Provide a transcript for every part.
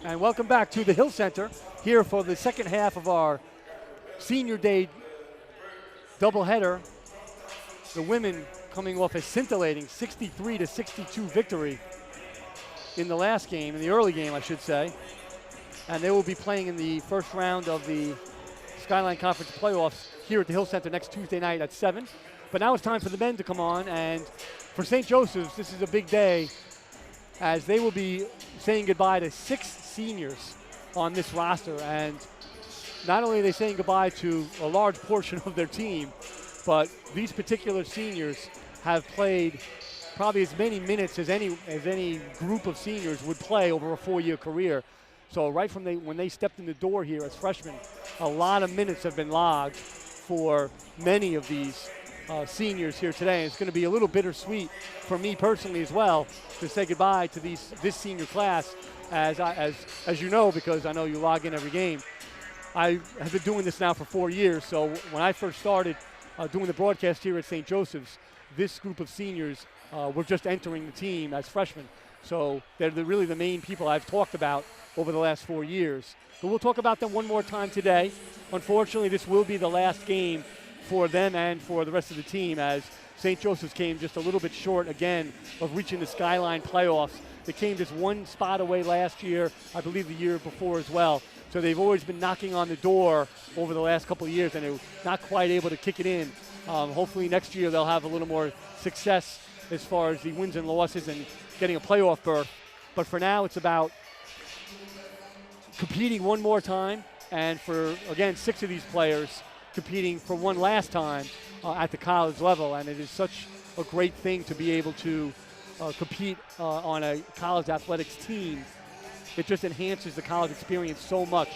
And welcome back to the Hill Center here for the second half of our Senior Day doubleheader. The women coming off a scintillating 63-62 victory in the last game, in the early game, I should say. And they will be playing in the first round of the Skyline Conference playoffs here at the Hill Center next Tuesday night at 7. But now it's time for the men to come on, and for St. Joseph's, this is a big day as they will be saying goodbye to 6 seniors on this roster. And not only are they saying goodbye to a large portion of their team, but these particular seniors have played probably as many minutes as any group of seniors would play over a 4-year career. So right from when they stepped in the door here as freshmen, a lot of minutes have been logged for many of these seniors here today. And it's going to be a little bittersweet for me personally as well to say goodbye to this senior class, as you know, because I know you log in every game. I have been doing this now for 4 years, so when I first started doing the broadcast here at St. Joseph's, this group of seniors were just entering the team as freshmen. So they're really the main people I've talked about over the last 4 years. But we'll talk about them one more time today. Unfortunately, this will be the last game for them and for the rest of the team, as St. Joseph's came just a little bit short again of reaching the Skyline playoffs. They came just one spot away last year, I believe the year before as well. So they've always been knocking on the door over the last couple of years, and they're not quite able to kick it in. Hopefully next year they'll have a little more success as far as the wins and losses and getting a playoff berth. But for now, it's about competing one more time, and for, again, 6 of these players competing for one last time at the college level. And it is such a great thing to be able to compete on a college athletics team. It just enhances the college experience so much,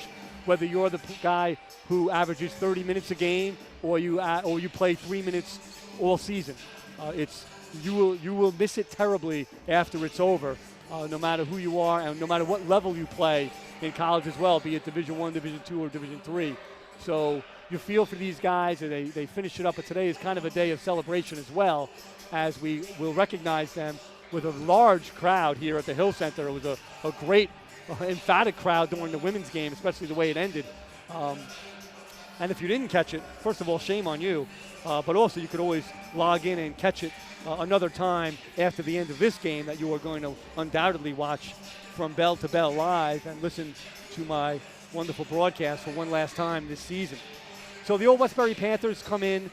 whether you're the guy who averages 30 minutes a game or you play 3 minutes all season. You will miss it terribly after it's over, no matter who you are and no matter what level you play in college as well, be it Division I, Division II, or Division III. So you feel for these guys, and they finish it up, but today is kind of a day of celebration as well, as we will recognize them with a large crowd here at the Hill Center. It was a great, emphatic crowd during the women's game, especially the way it ended. And if you didn't catch it, first of all, shame on you, but also you could always log in and catch it another time after the end of this game that you are going to undoubtedly watch from bell to bell live and listen to my wonderful broadcast for one last time this season. So the Old Westbury Panthers come in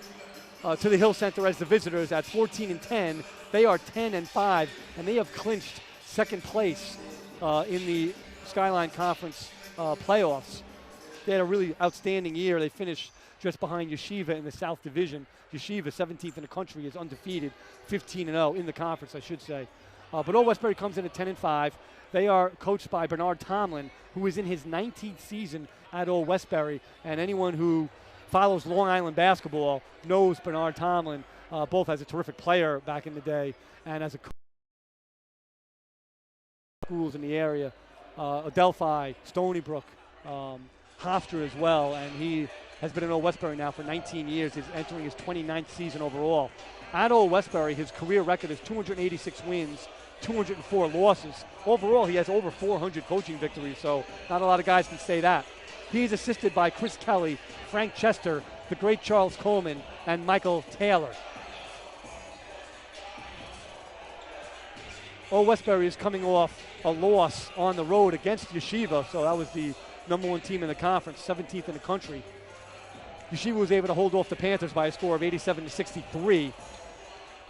to the Hill Center as the visitors at 14-10. They are 10-5, and they have clinched second place in the Skyline Conference playoffs. They had a really outstanding year. They finished just behind Yeshiva in the South Division. Yeshiva, 17th in the country, is undefeated, 15-0 in the conference, I should say. But Old Westbury comes in at 10-5. They are coached by Bernard Tomlin, who is in his 19th season at Old Westbury. And anyone who follows Long Island basketball knows Bernard Tomlin, both as a terrific player back in the day and as a coach. Schools in the area, Adelphi, Stony Brook, Hofstra as well, and he has been in Old Westbury now for 19 years. He's entering his 29th season overall. At Old Westbury, his career record is 286 wins, 204 losses. Overall, he has over 400 coaching victories, so not a lot of guys can say that. He's assisted by Chris Kelly, Frank Chester, the great Charles Coleman, and Michael Taylor. Old Westbury is coming off a loss on the road against Yeshiva, so that was the #1 team in the conference, 17th in the country. Yeshiva was able to hold off the Panthers by a score of 87-63.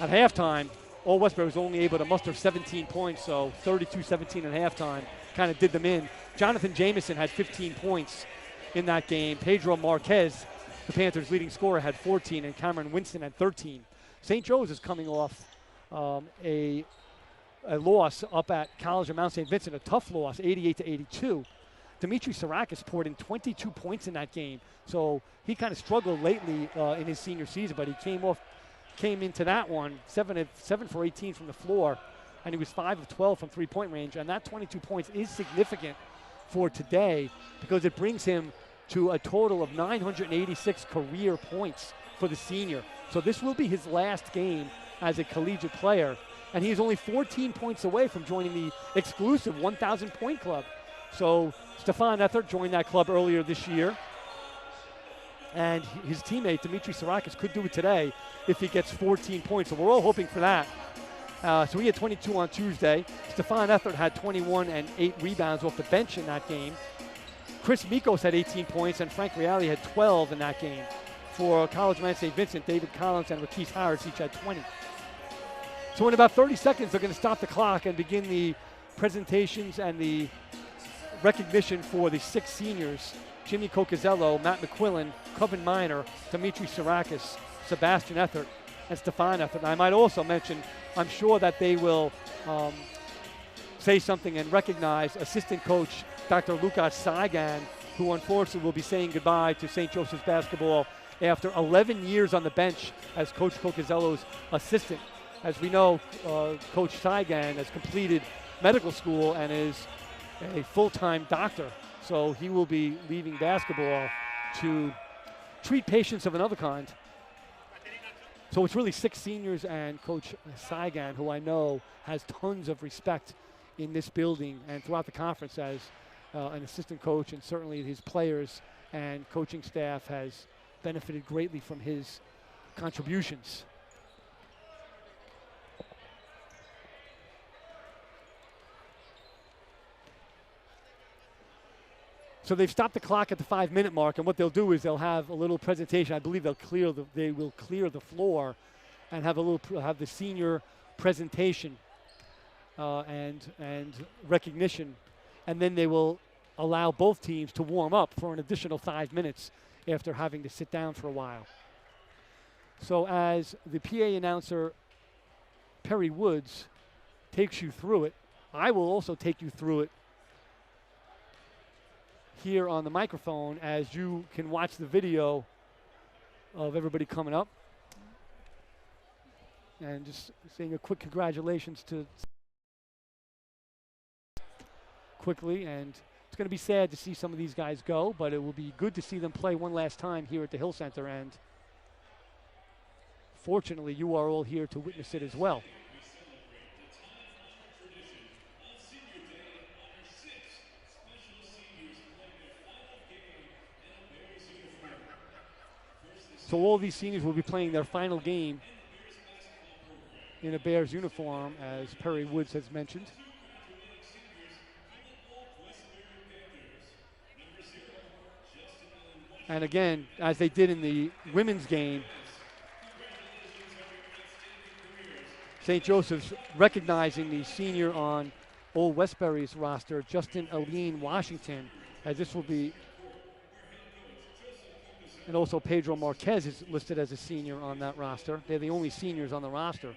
At halftime, Old Westbury was only able to muster 17 points, so 32-17 at halftime kind of did them in. Jonathan Jameson had 15 points in that game. Pedro Marquez, the Panthers' leading scorer, had 14, and Cameron Winston had 13. St. Joe's is coming off a loss up at College of Mount St. Vincent, a tough loss, 88-82. Demetrius Sarakis poured in 22 points in that game, so he kind of struggled lately in his senior season, but he came into that one 7 for 18 from the floor, and he was 5 of 12 from three-point range, and that 22 points is significant for today because it brings him to a total of 986 career points for the senior. So this will be his last game as a collegiate player, and he is only 14 points away from joining the exclusive 1,000-point club. So Stefan Ethert joined that club earlier this year. And his teammate, Demetrius could do it today if he gets 14 points. So we're all hoping for that. So he had 22 on Tuesday. Stefan Ethert had 21 and 8 rebounds off the bench in that game. Chris Mikos had 18 points, and Frank Reale had 12 in that game. For College Man St. Vincent, David Collins and Rakis Harris each had 20. So in about 30 seconds, they're going to stop the clock and begin the presentations and the recognition for the 6 seniors: Jimmy Cocazello, Matt McQuillan, Coven Miner, Dimitri Sarakis, Sebastian Ethert, and Stefan Ethert. And I might also mention, I'm sure that they will say something and recognize assistant coach Dr. Lukas Saigan, who unfortunately will be saying goodbye to St. Joseph's basketball after 11 years on the bench as Coach Cocazello's assistant. As we know, Coach Saigan has completed medical school and is a full-time doctor. So he will be leaving basketball to treat patients of another kind. So it's really 6 seniors and Coach Saigan, who I know has tons of respect in this building and throughout the conference as an assistant coach, and certainly his players and coaching staff has benefited greatly from his contributions. So they've stopped the clock at the 5-minute mark, and what they'll do is they'll have a little presentation. I believe they will clear the floor and have the senior presentation and recognition, and then they will allow both teams to warm up for an additional 5 minutes after having to sit down for a while. So as the PA announcer, Perry Woods, takes you through it, I will also take you through it here on the microphone as you can watch the video of everybody coming up. And just saying a quick congratulations to quickly, and it's going to be sad to see some of these guys go, but it will be good to see them play one last time here at the Hill Center, and fortunately you are all here to witness it as well. So all these seniors will be playing their final game in a Bears uniform, as Perry Woods has mentioned. And again, as they did in the women's game, St. Joseph's recognizing the senior on Old Westbury's roster, Justin Aline Washington, as this will be, and also Pedro Marquez is listed as a senior on that roster. They're the only seniors on the roster.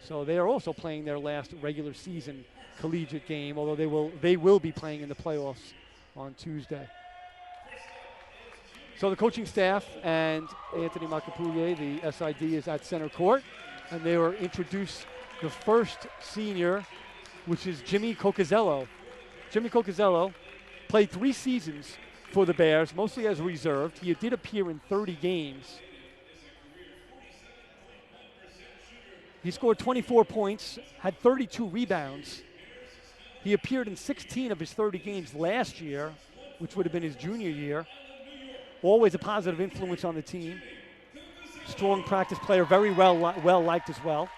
So they are also playing their last regular season collegiate game, although they will be playing in the playoffs on Tuesday. So the coaching staff and Anthony Macapuglie, the SID, is at center court, and they will introduce the first senior, which is Jimmy Cocazello. Jimmy Cocazello played 3 seasons for the Bears, mostly as reserved. He did appear in 30 games. He scored 24 points, had 32 rebounds. He appeared in 16 of his 30 games last year, which would have been his junior year. Always a positive influence on the team. Strong practice player, very well liked as well.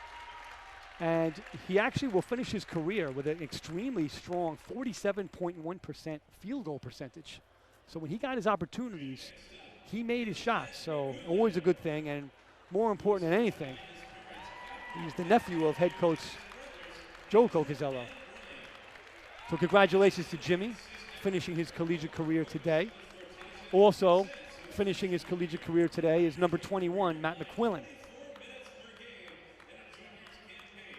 And he actually will finish his career with an extremely strong 47.1% field goal percentage. So when he got his opportunities, he made his shots. So always a good thing, and more important than anything, he's the nephew of head coach Joe Cocazello. So congratulations to Jimmy, finishing his collegiate career today. Also finishing his collegiate career today is number 21, Matt McQuillan.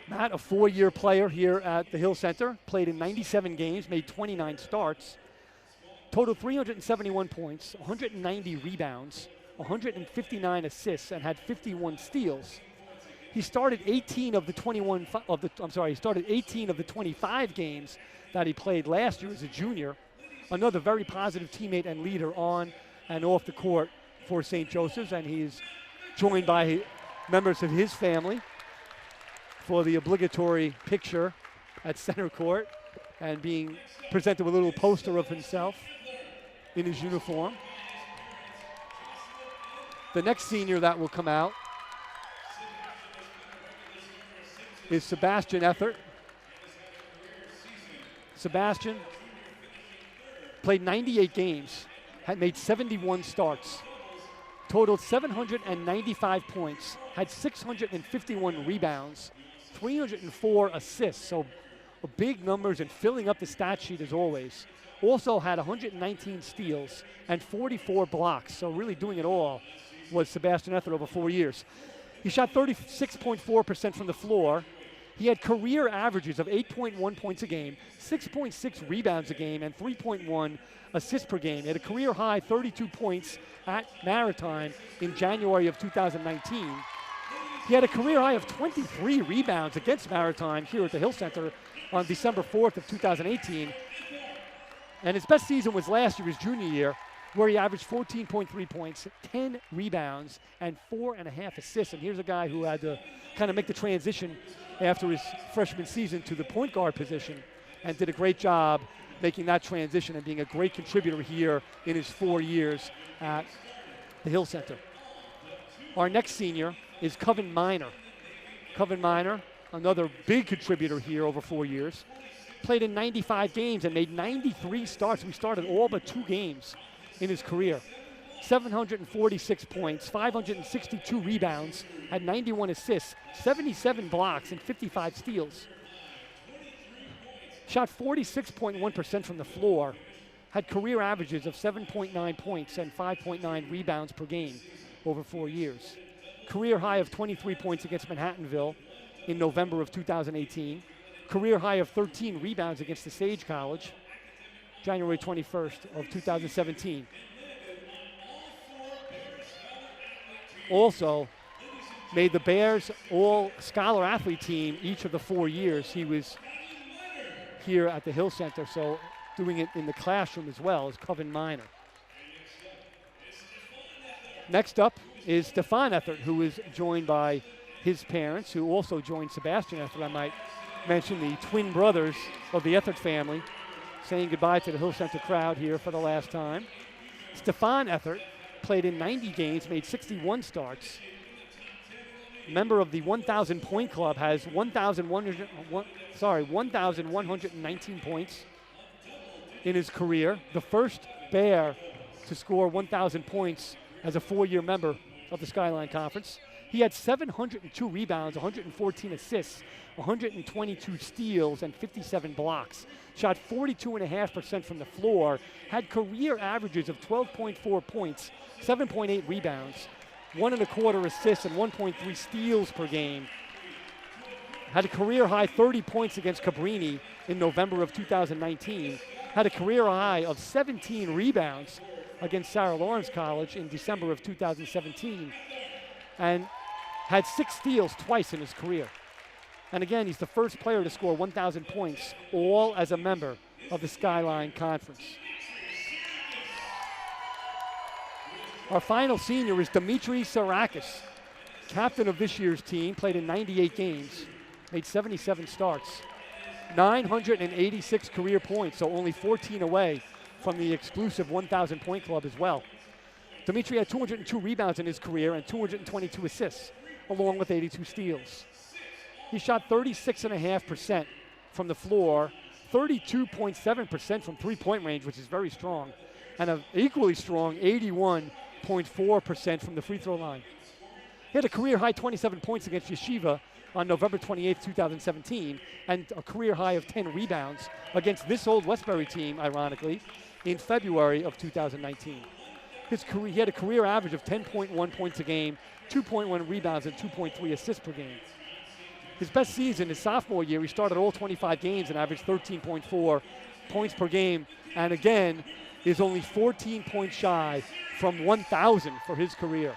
Matt, a 4-year player here at the Hill Center, played in 97 games, made 29 starts, totaled 371 points, 190 rebounds, 159 assists, and had 51 steals. He started 18 of the 25 games that he played last year as a junior. Another very positive teammate and leader on and off the court for St. Joseph's, and he's joined by members of his family for the obligatory picture at center court. and being presented with a little poster of himself in his uniform. The next senior that will come out is Sebastian Ethert. Sebastian played 98 games, had made 71 starts, totaled 795 points, had 651 rebounds, 304 assists, so big numbers and filling up the stat sheet as always. Also had 119 steals and 44 blocks, so really doing it all was Sebastian Ethert over 4 years. He shot 36.4% from the floor. He had career averages of 8.1 points a game, 6.6 rebounds a game, and 3.1 assists per game. He had a career high 32 points at Maritime in January of 2019. He had a career high of 23 rebounds against Maritime here at the Hill Center on December 4th of 2018. And his best season was last year, his junior year, where he averaged 14.3 points, 10 rebounds, and 4.5 assists. And here's a guy who had to kind of make the transition after his freshman season to the point guard position and did a great job making that transition and being a great contributor here in his 4 years at the Hill Center. Our next senior is Coven Minor. Coven Minor, another big contributor here over 4 years. Played in 95 games and made 93 starts. We started all but 2 games in his career. 746 points, 562 rebounds, had 91 assists, 77 blocks, and 55 steals. Shot 46.1% from the floor, had career averages of 7.9 points and 5.9 rebounds per game over 4 years. Career high of 23 points against Manhattanville in November of 2018. Career high of 13 rebounds against the Sage College, January 21st of 2017. Also made the Bears all-scholar athlete team each of the 4 years he was here at the Hill Center, so doing it in the classroom as well as Coven Minor. Next up is Stefan Ethert, who is joined by his parents, who also joined Sebastian Ethert. I might mention the twin brothers of the Ethert family, saying goodbye to the Hill Center crowd here for the last time. Stefan Ethert played in 90 games, made 61 starts. Member of the 1,000 point club, has 1,119 points in his career. The first Bear to score 1,000 points as a 4-year member of the Skyline Conference. He had 702 rebounds, 114 assists, 122 steals, and 57 blocks. Shot 42.5% from the floor, had career averages of 12.4 points, 7.8 rebounds, 1.25 assists, and 1.3 steals per game. Had a career high 30 points against Cabrini in November of 2019. Had a career high of 17 rebounds against Sarah Lawrence College in December of 2017. And had 6 steals twice in his career. And again, he's the first player to score 1,000 points, all as a member of the Skyline Conference. Our final senior is Demetrius Sarakis, captain of this year's team, played in 98 games, made 77 starts, 986 career points, so only 14 away from the exclusive 1,000 point club as well. Demetri had 202 rebounds in his career and 222 assists, along with 82 steals. He shot 36.5% from the floor, 32.7% from three-point range, which is very strong, and an equally strong 81.4% from the free throw line. He had a career high 27 points against Yeshiva on November 28, 2017, and a career high of 10 rebounds against this Old Westbury team, ironically, in February of 2019. He had a career average of 10.1 points a game, 2.1 rebounds, and 2.3 assists per game. His best season, his sophomore year, he started all 25 games and averaged 13.4 points per game, and again, is only 14 points shy from 1,000 for his career.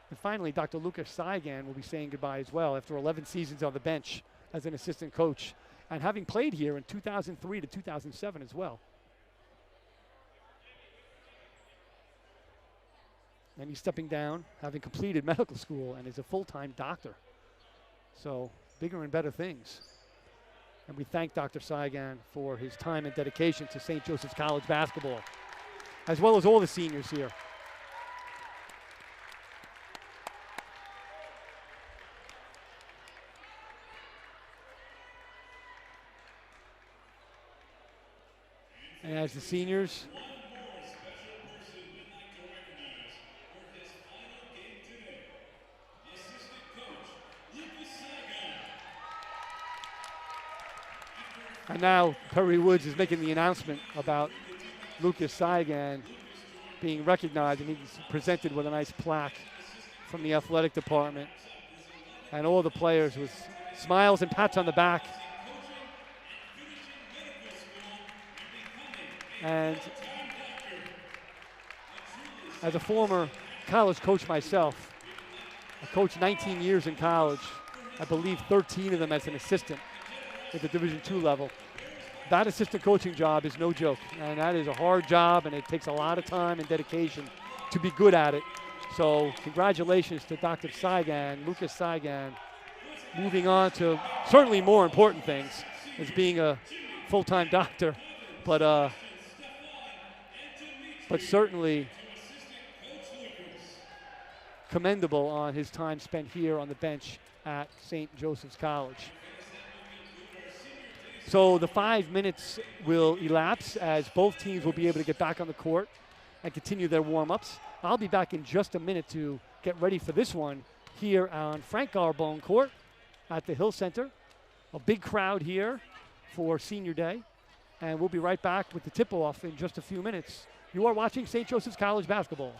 And finally, Dr. Lucas Saigan will be saying goodbye as well after 11 seasons on the bench as an assistant coach and having played here in 2003 to 2007 as well. And he's stepping down, having completed medical school, and is a full-time doctor So bigger and better things. And we thank Dr. Saigan for his time and dedication to St. Joseph's College basketball, as well as all the seniors here. And as the seniors and now Perry Woods is making the announcement about Lucas Saigan being recognized, and he's presented with a nice plaque from the athletic department. And all the players with smiles and pats on the back. And as a former college coach myself, I coached 19 years in college, I believe 13 of them as an assistant at the Division II level. That assistant coaching job is no joke, and that is a hard job, and it takes a lot of time and dedication to be good at it. So congratulations to Dr. Saigan, Lucas Saigan, moving on to certainly more important things as being a full-time doctor, but certainly commendable on his time spent here on the bench at St. Joseph's College. So the 5 minutes will elapse as both teams will be able to get back on the court and continue their warm-ups. I'll be back in just a minute to get ready for this one here on Frank Garbone Court at the Hill Center. A big crowd here for Senior Day, and we'll be right back with the tip-off in just a few minutes. You are watching St. Joseph's College basketball.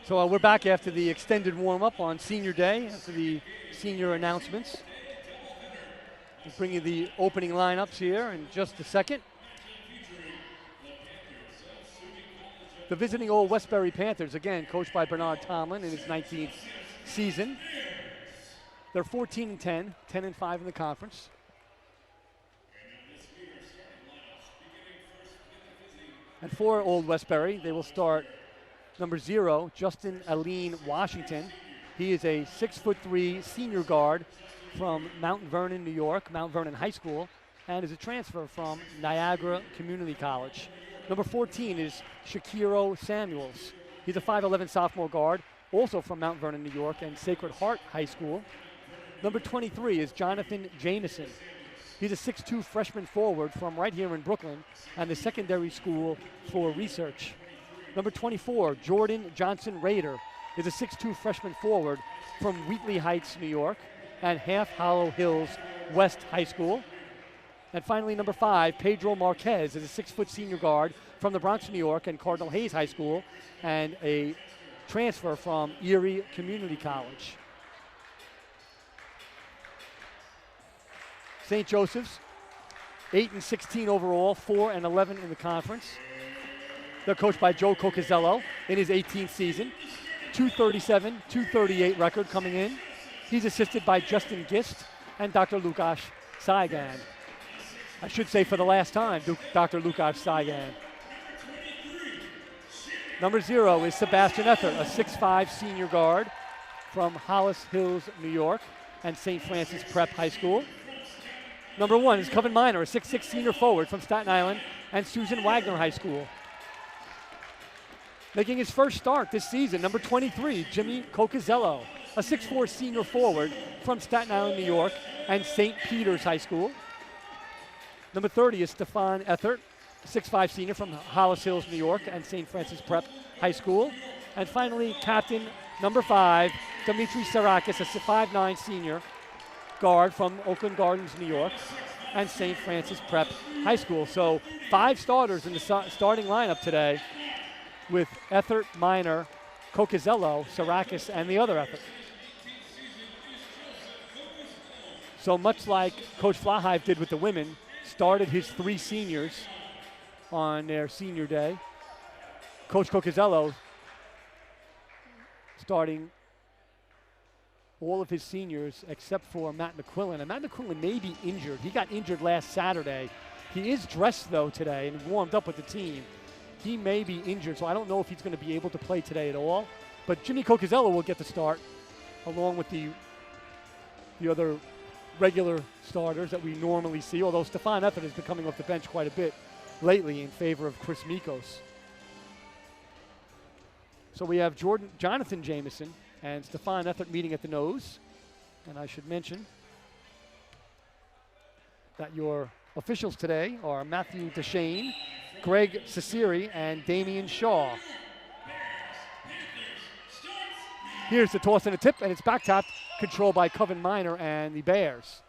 So we're back after the extended warm-up on senior day, after the senior announcements. We'll bring you the opening lineups here in just a second. The visiting Old Westbury Panthers, again, coached by Bernard Tomlin in his 19th season. They're 14-10, 10-5 in the conference. And for Old Westbury, they will start number 0, Justin Aline Washington. He is a 6'3" senior guard from Mount Vernon, New York, Mount Vernon High School, and is a transfer from Niagara Community College. Number 14 is Shakiro Samuels. He's a 5'11" sophomore guard, also from Mount Vernon, New York, and Sacred Heart High School. Number 23 is Jonathan Jameson. He's a 6'2" freshman forward from right here in Brooklyn and the secondary school for research. Number 24, Jordan Johnson Rader, is a 6'2" freshman forward from Wheatley Heights, New York, and Half Hollow Hills West High School. And finally, number 5, Pedro Marquez, is a 6' senior guard from the Bronx, New York, and Cardinal Hayes High School, and a transfer from Erie Community College. St. Joseph's, 8-16 overall, 4-11 in the conference. They're coached by Joe Cocazello in his 18th season. 237, 238 record coming in. He's assisted by Justin Gist and Dr. Lukasz Saigan. I should say for the last time, Dr. Lukasz Saigan. Number 0 is Sebastian Ethert, a 6'5" senior guard from Hollis Hills, New York, and St. Francis Prep High School. Number 1 is Coven Minor, a 6'6" senior forward from Staten Island and Susan Wagner High School. Making his first start this season, number 23, Jimmy Cocazello, a 6'4" senior forward from Staten Island, New York, and St. Peter's High School. Number 30 is Stefan Ethert, 6'5" senior from Hollis Hills, New York, and St. Francis Prep High School. And finally, captain number 5, Demetrius Sarakis, a 5'9" senior guard from Oakland Gardens, New York, and St. Francis Prep High School. So 5 starters in the starting lineup today, with Ethert, Minor, Cocazello, Sarakis, and the other Ethert. So much like Coach Flahive did with the women, started his 3 seniors on their senior day. Coach Cocazello starting all of his seniors except for Matt McQuillan. And Matt McQuillan may be injured. He got injured last Saturday. He is dressed, though, today and warmed up with the team. He may be injured, so I don't know if he's going to be able to play today at all. But Jimmy Cocazello will get the start, along with the other regular starters that we normally see, although Stefan Ethert has been coming off the bench quite a bit lately in favor of Chris Mikos. So we have Jonathan Jameson and Stefan Ethert meeting at the nose. And I should mention that your officials today are Matthew Deshane, Greg Ciceri, and Damian Shaw. Here's the toss and a tip, and it's back tapped, controlled by Coven Minor and the Bears.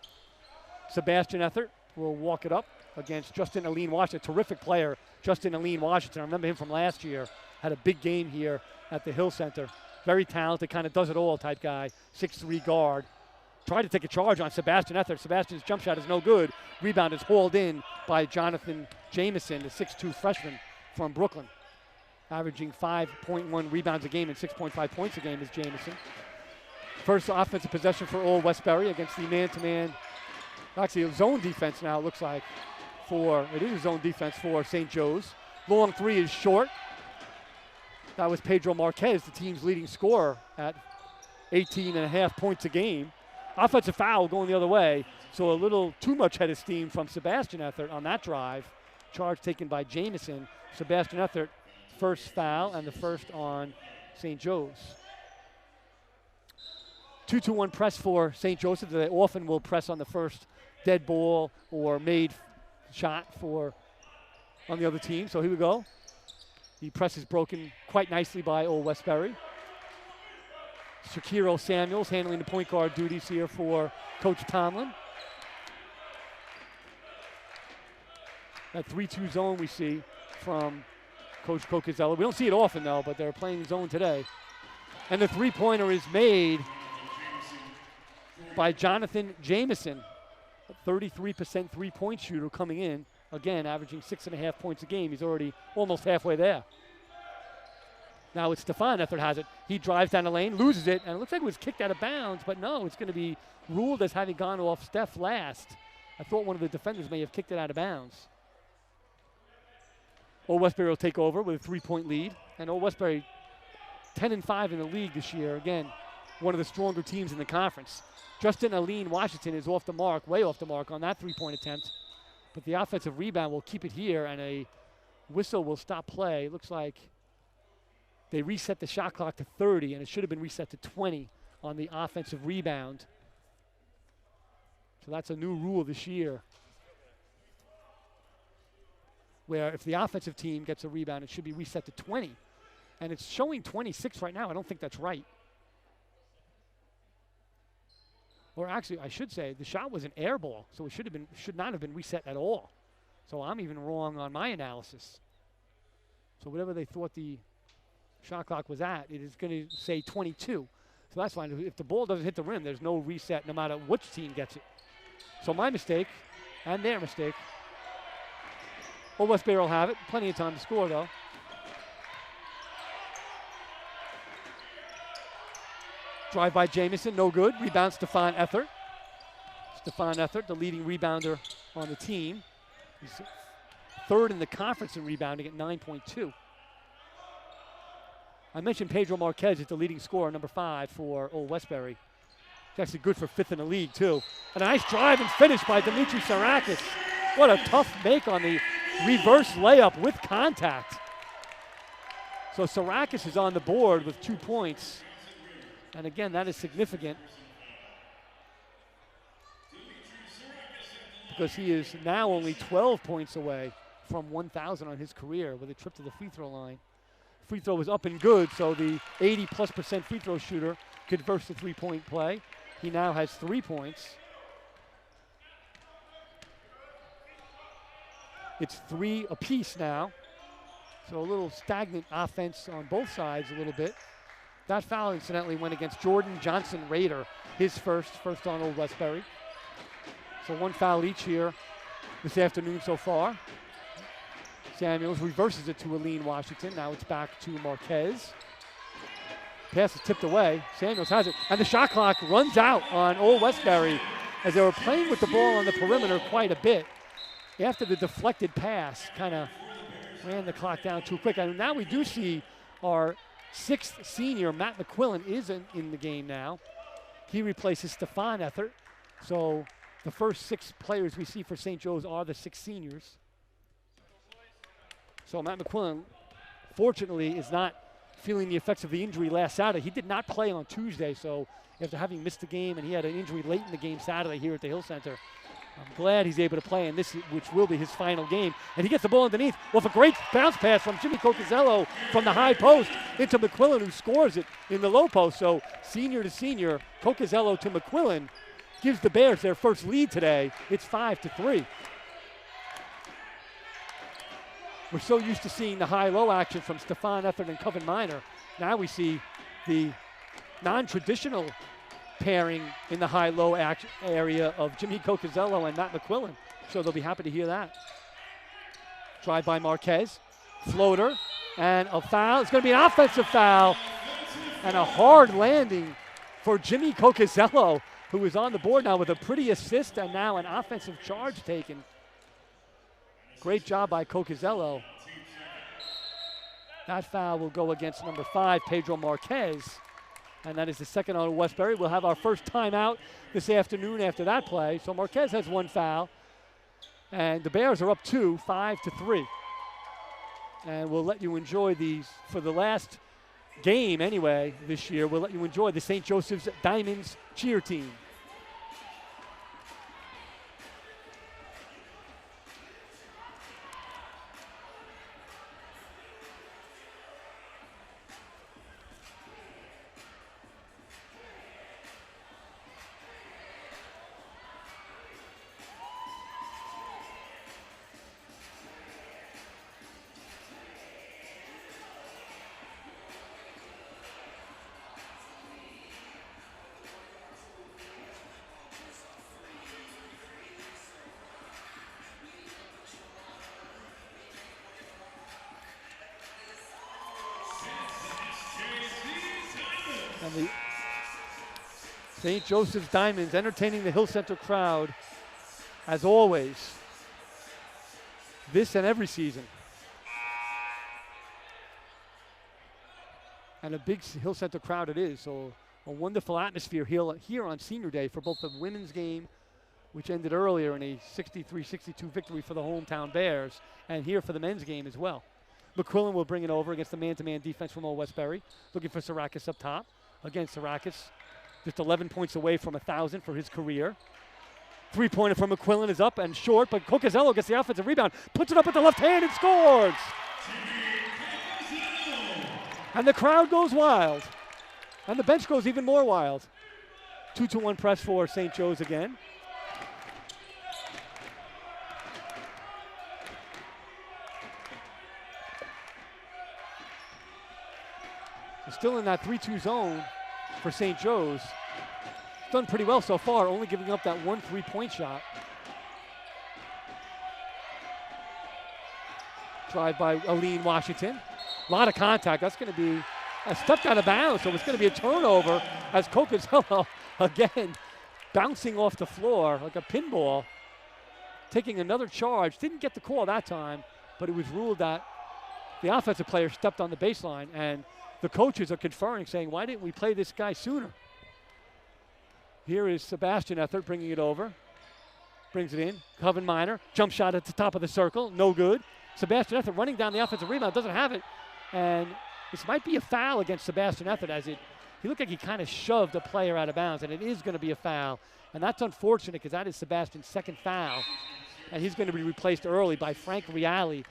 Sebastian Ethert will walk it up against Justin Aline Washington, terrific player, Justin Aline Washington. I remember him from last year, had a big game here at the Hill Center. Very talented, kind of does it all type guy, 6'3" guard. Tried to take a charge on Sebastian Ethert. Sebastian's jump shot is no good. Rebound is hauled in by Jonathan Jameson, the 6'2" freshman from Brooklyn. Averaging 5.1 rebounds a game and 6.5 points a game is Jameson. First offensive possession for Old Westbury against the man-to-man, actually a zone defense now it looks like it is a zone defense for St. Joe's. Long 3 is short. That was Pedro Marquez, the team's leading scorer at 18.5 points a game. Offensive foul going the other way, so a little too much head of steam from Sebastian Ethert on that drive. Charge taken by Jameson. Sebastian Ethert, first foul, and the first on St. Joe's. 2-2-1 press for St. Joseph. They often will press on the first dead ball or made shot on the other team. So here we go. The press is broken quite nicely by Old Westbury. Shakiro Samuels handling the point guard duties here for Coach Tomlin. That 3-2 zone we see from Coach Cocazello. We don't see it often, though, but they're playing zone today. And the three-pointer is made by Jonathan Jameson, a 33% three-point shooter coming in. Again, averaging 6.5 points a game. He's already almost halfway there. Now it's Stefan Ethard has it. He drives down the lane, loses it, and it looks like it was kicked out of bounds, but no, it's going to be ruled as having gone off Steph last. I thought one of the defenders may have kicked it out of bounds. Old Westbury will take over with a three-point lead, and Old Westbury 10-5 in the league this year. Again, one of the stronger teams in the conference. Justin Aline Washington is off the mark, way off the mark on that three-point attempt, but the offensive rebound will keep it here, and a whistle will stop play. It looks like they reset the shot clock to 30, and it should have been reset to 20 on the offensive rebound. So that's a new rule this year, where if the offensive team gets a rebound, it should be reset to 20. And it's showing 26 right now. I don't think that's right. Or actually, I should say, the shot was an air ball, so it should not have been reset at all. So I'm even wrong on my analysis. So whatever they thought the shot clock was at, it is going to say 22. So that's fine. If the ball doesn't hit the rim, there's no reset no matter which team gets it. So my mistake and their mistake. Old Westbury will have it. Plenty of time to score, though. Drive by Jamison, no good. Rebound Stefan Ethard. Stefan Ethard, the leading rebounder on the team. He's third in the conference in rebounding at 9.2. I mentioned Pedro Marquez is the leading scorer, number 5 for Old Westbury. He's actually good for 5th in the league, too. And a nice drive and finish by Demetrius Sarakis. What a tough make on the reverse layup with contact. So Sarakis is on the board with 2 points. And again, that is significant because he is now only 12 points away from 1,000 on his career with a trip to the free throw line. Free throw was up and good, so the 80+% free throw shooter converts to three-point play. He now has 3 points. It's 3 apiece now. So a little stagnant offense on both sides a little bit. That foul, incidentally, went against Jordan Johnson Rader, his first on Old Westbury. So 1 foul each here this afternoon so far. Samuels reverses it to Aline Washington. Now it's back to Marquez. Pass is tipped away. Samuels has it. And the shot clock runs out on Old Westbury as they were playing with the ball on the perimeter quite a bit. After the deflected pass, kind of ran the clock down too quick. And now we do see our 6th senior, Matt McQuillan, is in the game now. He replaces Stefan Ethard. So the first 6 players we see for St. Joe's are the 6 seniors. So Matt McQuillan, fortunately, is not feeling the effects of the injury last Saturday. He did not play on Tuesday, so after having missed the game, and he had an injury late in the game Saturday here at the Hill Center, I'm glad he's able to play in this, which will be his final game. And he gets the ball underneath. Well, a great bounce pass from Jimmy Cocazello from the high post into McQuillan, who scores it in the low post. So senior to senior, Cocazello to McQuillan gives the Bears their first lead today. It's 5-3. We're so used to seeing the high-low action from Stefan Ethard and Coven Minor. Now we see the non-traditional pairing in the high-low area of Jimmy Cocazello and Matt McQuillan. So they'll be happy to hear that. Drive by Marquez. Floater. And a foul. It's going to be an offensive foul. And a hard landing for Jimmy Cocazello, who is on the board now with a pretty assist and now an offensive charge taken. Great job by Cocazello. That foul will go against number 5, Pedro Marquez. And that is the second on Westbury. We'll have our first timeout this afternoon after that play. So Marquez has 1 foul. And the Bears are up 2, 5-3. And we'll let you enjoy these for the last game anyway this year. We'll let you enjoy the St. Joseph's Diamonds cheer team. And the St. Joseph's Diamonds entertaining the Hill Center crowd as always, this and every season. And a big Hill Center crowd it is, so a wonderful atmosphere here on Senior Day for both the women's game, which ended earlier in a 63-62 victory for the hometown Bears, and here for the men's game as well. McQuillan will bring it over against the man-to-man defense from Old Westbury, looking for Sarakis up top. Again, Sarakis just 11 points away from 1,000 for his career. Three-pointer from McQuillan is up and short, but Cocazello gets the offensive rebound, puts it up with the left hand and scores! And the crowd goes wild. And the bench goes even more wild. 2-1 press for St. Joe's again. So still in that 3-2 zone for St. Joe's. Done pretty well so far, only giving up that 1 3-point shot. Drive by Aline Washington. A lot of contact. That's going to be a step out of bounds, so it's going to be a turnover as Cocazello, again, bouncing off the floor like a pinball, taking another charge. Didn't get the call that time, but it was ruled that the offensive player stepped on the baseline, and the coaches are conferring, saying, why didn't we play this guy sooner? Here is Sebastian Ethert bringing it over. Brings it in. Coven Minor. Jump shot at the top of the circle. No good. Sebastian Ethert running down the offensive rebound. Doesn't have it. And this might be a foul against Sebastian Ethert, as he looked like he kind of shoved a player out of bounds, and it is going to be a foul. And that's unfortunate because that is Sebastian's second foul. And he's going to be replaced early by Frank Reale.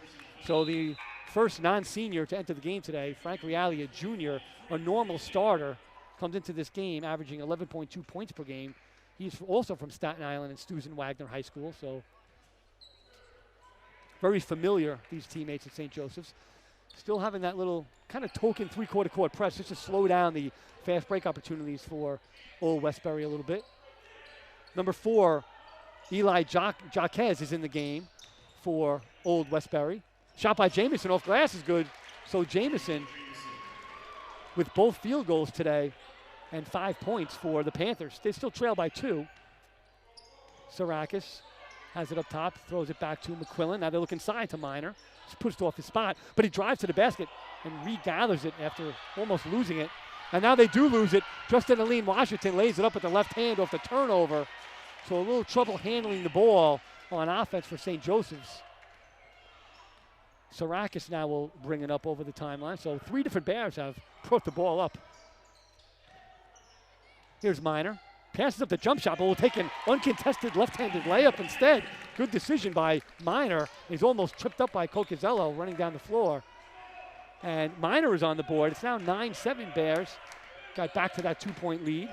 So the first non-senior to enter the game today, Frank Reale, a junior, a normal starter, comes into this game averaging 11.2 points per game. He's also from Staten Island and Susan Wagner High School, so very familiar, these teammates at St. Joseph's. Still having that little kind of token three-quarter court press just to slow down the fast break opportunities for Old Westbury a little bit. Number 4, Eli Jaquez is in the game for Old Westbury. Shot by Jamison off glass is good. So Jamison with both field goals today and 5 points for the Panthers. They still trail by 2. Sarakis has it up top, throws it back to McQuillan. Now they look inside to Minor. He's pushed off his spot, but he drives to the basket and regathers it after almost losing it. And now they do lose it. Justin Aline Washington lays it up with the left hand off the turnover. So a little trouble handling the ball on offense for St. Joseph's. Sarakis now will bring it up over the timeline. So 3 different Bears have brought the ball up. Here's Minor. Passes up the jump shot, but will take an uncontested left-handed layup instead. Good decision by Minor. He's almost tripped up by Cocazello running down the floor. And Minor is on the board. It's now 9-7 Bears. Got back to that 2-point lead.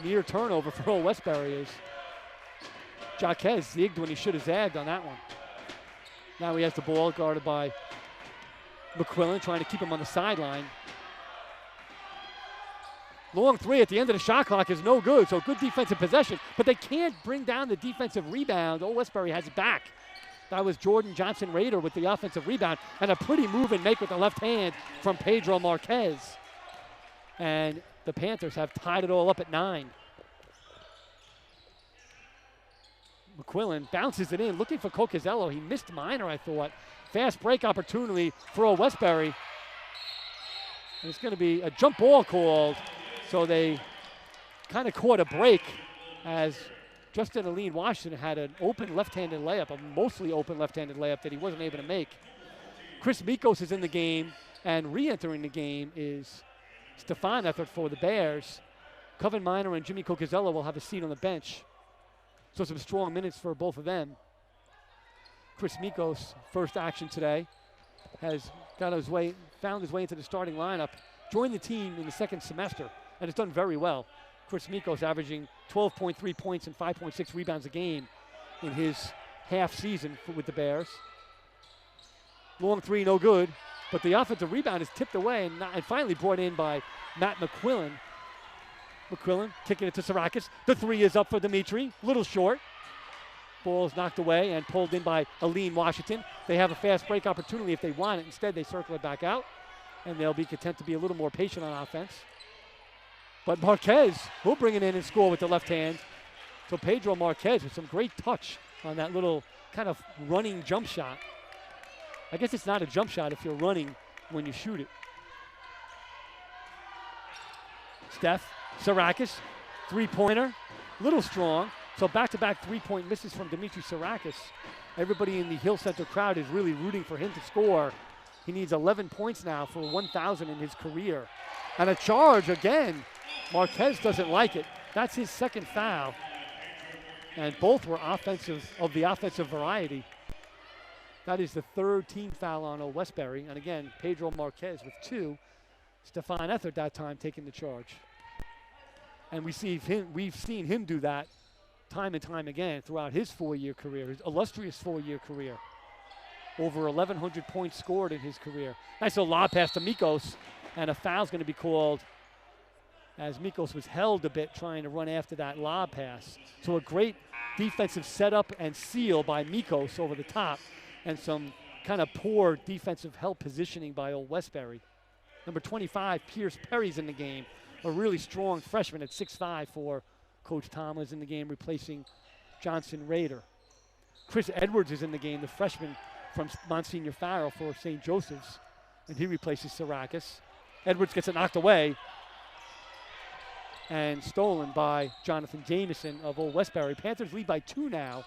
Near turnover for Old Westbury is Jaquez zigged when he should have zagged on that one. Now he has the ball guarded by McQuillan, trying to keep him on the sideline. Long 3 at the end of the shot clock is no good, so good defensive possession, but they can't bring down the defensive rebound. Old Westbury has it back. That was Jordan Johnson-Rader with the offensive rebound, and a pretty move and make with the left hand from Pedro Marquez. And the Panthers have tied it all up at 9. McQuillan bounces it in, looking for Cocazello. He missed Minor, I thought. Fast break opportunity for Old Westbury. And it's going to be a jump ball called. So they kind of caught a break as Justin Aline Washington had an open left-handed layup, a mostly open left-handed layup that he wasn't able to make. Chris Mikos is in the game, and re-entering the game is Stefan Ethert for the Bears. Coven Minor and Jimmy Cocazello will have a seat on the bench. So some strong minutes for both of them. Chris Mikos, first action today, has found his way into the starting lineup, joined the team in the second semester, and has done very well. Chris Mikos averaging 12.3 points and 5.6 rebounds a game in his half season with the Bears. Long 3, no good, but the offensive rebound is tipped away and finally brought in by Matt McQuillan. McQuillan kicking it to Sarakis. The 3 is up for Dimitri, little short. Ball is knocked away and pulled in by Aline Washington. They have a fast break opportunity if they want it. Instead, they circle it back out, and they'll be content to be a little more patient on offense. But Marquez will bring it in and score with the left hand. So Pedro Marquez with some great touch on that little kind of running jump shot. I guess it's not a jump shot if you're running when you shoot it. Steph Sarakis, three-pointer, little strong. So back-to-back three-point misses from Demetrius Sarakis. Everybody in the Hill Center crowd is really rooting for him to score. He needs 11 points now for 1,000 in his career. And a charge again. Marquez doesn't like it. That's his second foul. And both were offensive, of the offensive variety. That is the third team foul on Old Westbury. And again, Pedro Marquez with 2. Stefan Ethert that time taking the charge. And we've seen him do that time and time again throughout his 4-year career, his illustrious 4-year career. Over 1,100 points scored in his career. Nice little lob pass to Mikos, and a foul's going to be called as Mikos was held a bit trying to run after that lob pass. So a great defensive setup and seal by Mikos over the top, and some kind of poor defensive help positioning by Old Westbury. Number 25, Pierce Perry's in the game, a really strong freshman at 6'5" for Coach Tomlin's in the game, replacing Johnson Rader. Chris Edwards is in the game, the freshman from Monsignor Farrell for St. Joseph's, and he replaces Sarakis. Edwards gets it knocked away and stolen by Jonathan Jameson of Old Westbury. Panthers lead by 2 now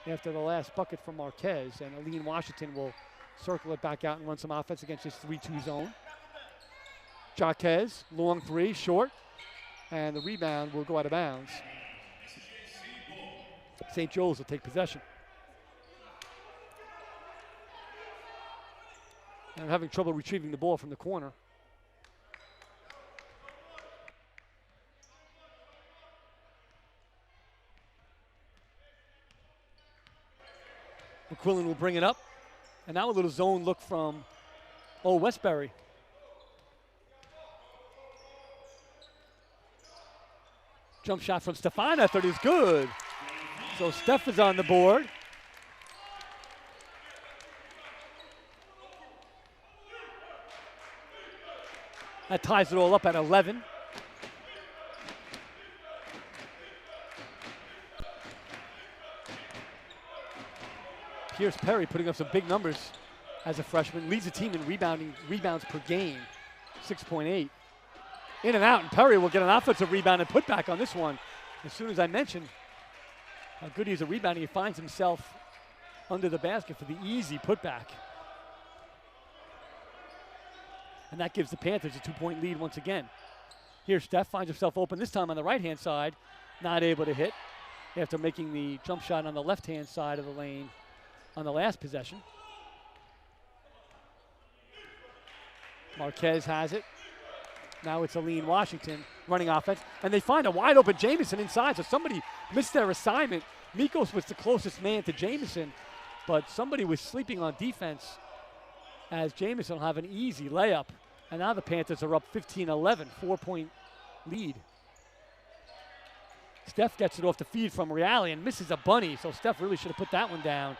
after the last bucket from Marquez, and Aline Washington will circle it back out and run some offense against this 3-2 zone. Jaquez, long 3, short, and the rebound will go out of bounds. St. Joe's will take possession. And having trouble retrieving the ball from the corner. McQuillan will bring it up. And now a little zone look from Old Westbury. Jump shot from Stefan Ethert is good. So Steph is on the board. That ties it all up at 11. Pierce Perry putting up some big numbers as a freshman. Leads the team in rebounds per game, 6.8. In and out, and Perry will get an offensive rebound and put back on this one. As soon as I mentioned how good he is at rebounding, he finds himself under the basket for the easy putback. And that gives the Panthers a 2-point lead once again. Here Steph finds himself open, this time on the right-hand side, not able to hit after making the jump shot on the left-hand side of the lane on the last possession. Marquez has it. Now it's Aline Washington running offense, and they find a wide open Jameson inside, so somebody missed their assignment. Mikos was the closest man to Jameson, but somebody was sleeping on defense as Jameson will have an easy layup. And now the Panthers are up 15-11, 4-point lead. Steph gets it off the feed from Reale and misses a bunny, so Steph really should have put that one down.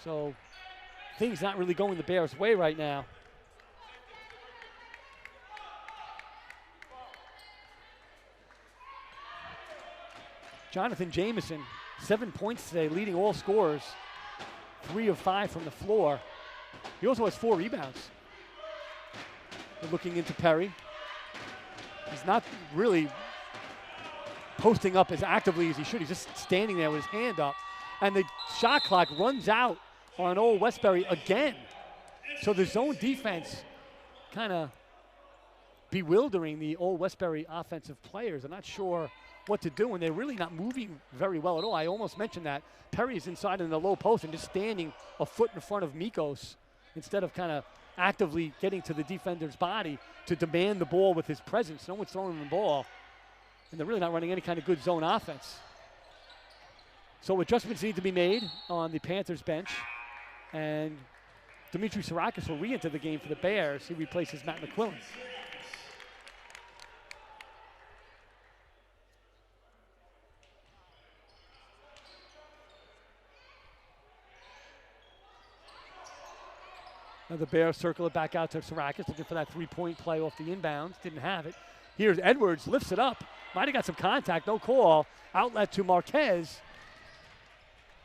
So things not really going the Bears' way right now. Jonathan Jameson, 7 points today, leading all scorers, 3 of 5 from the floor. He also has 4 rebounds. They're looking into Perry. He's not really posting up as actively as he should. He's just standing there with his hand up. And the shot clock runs out on Old Westbury again. So the zone defense kind of bewildering the Old Westbury offensive players. I'm not sure what to do, and they're really not moving very well at all. I almost mentioned that. Perry is inside in the low post and just standing a foot in front of Mikos instead of kind of actively getting to the defender's body to demand the ball with his presence. No one's throwing him the ball, and they're really not running any kind of good zone offense. So adjustments need to be made on the Panthers bench, and Demetrius Sarakis will re-enter the game for the Bears. He replaces Matt McQuillan. The Bears circle it back out to Sarakis, looking for that three-point play off the inbounds. Didn't have it. Here's Edwards, lifts it up. Might have got some contact, no call. Outlet to Marquez.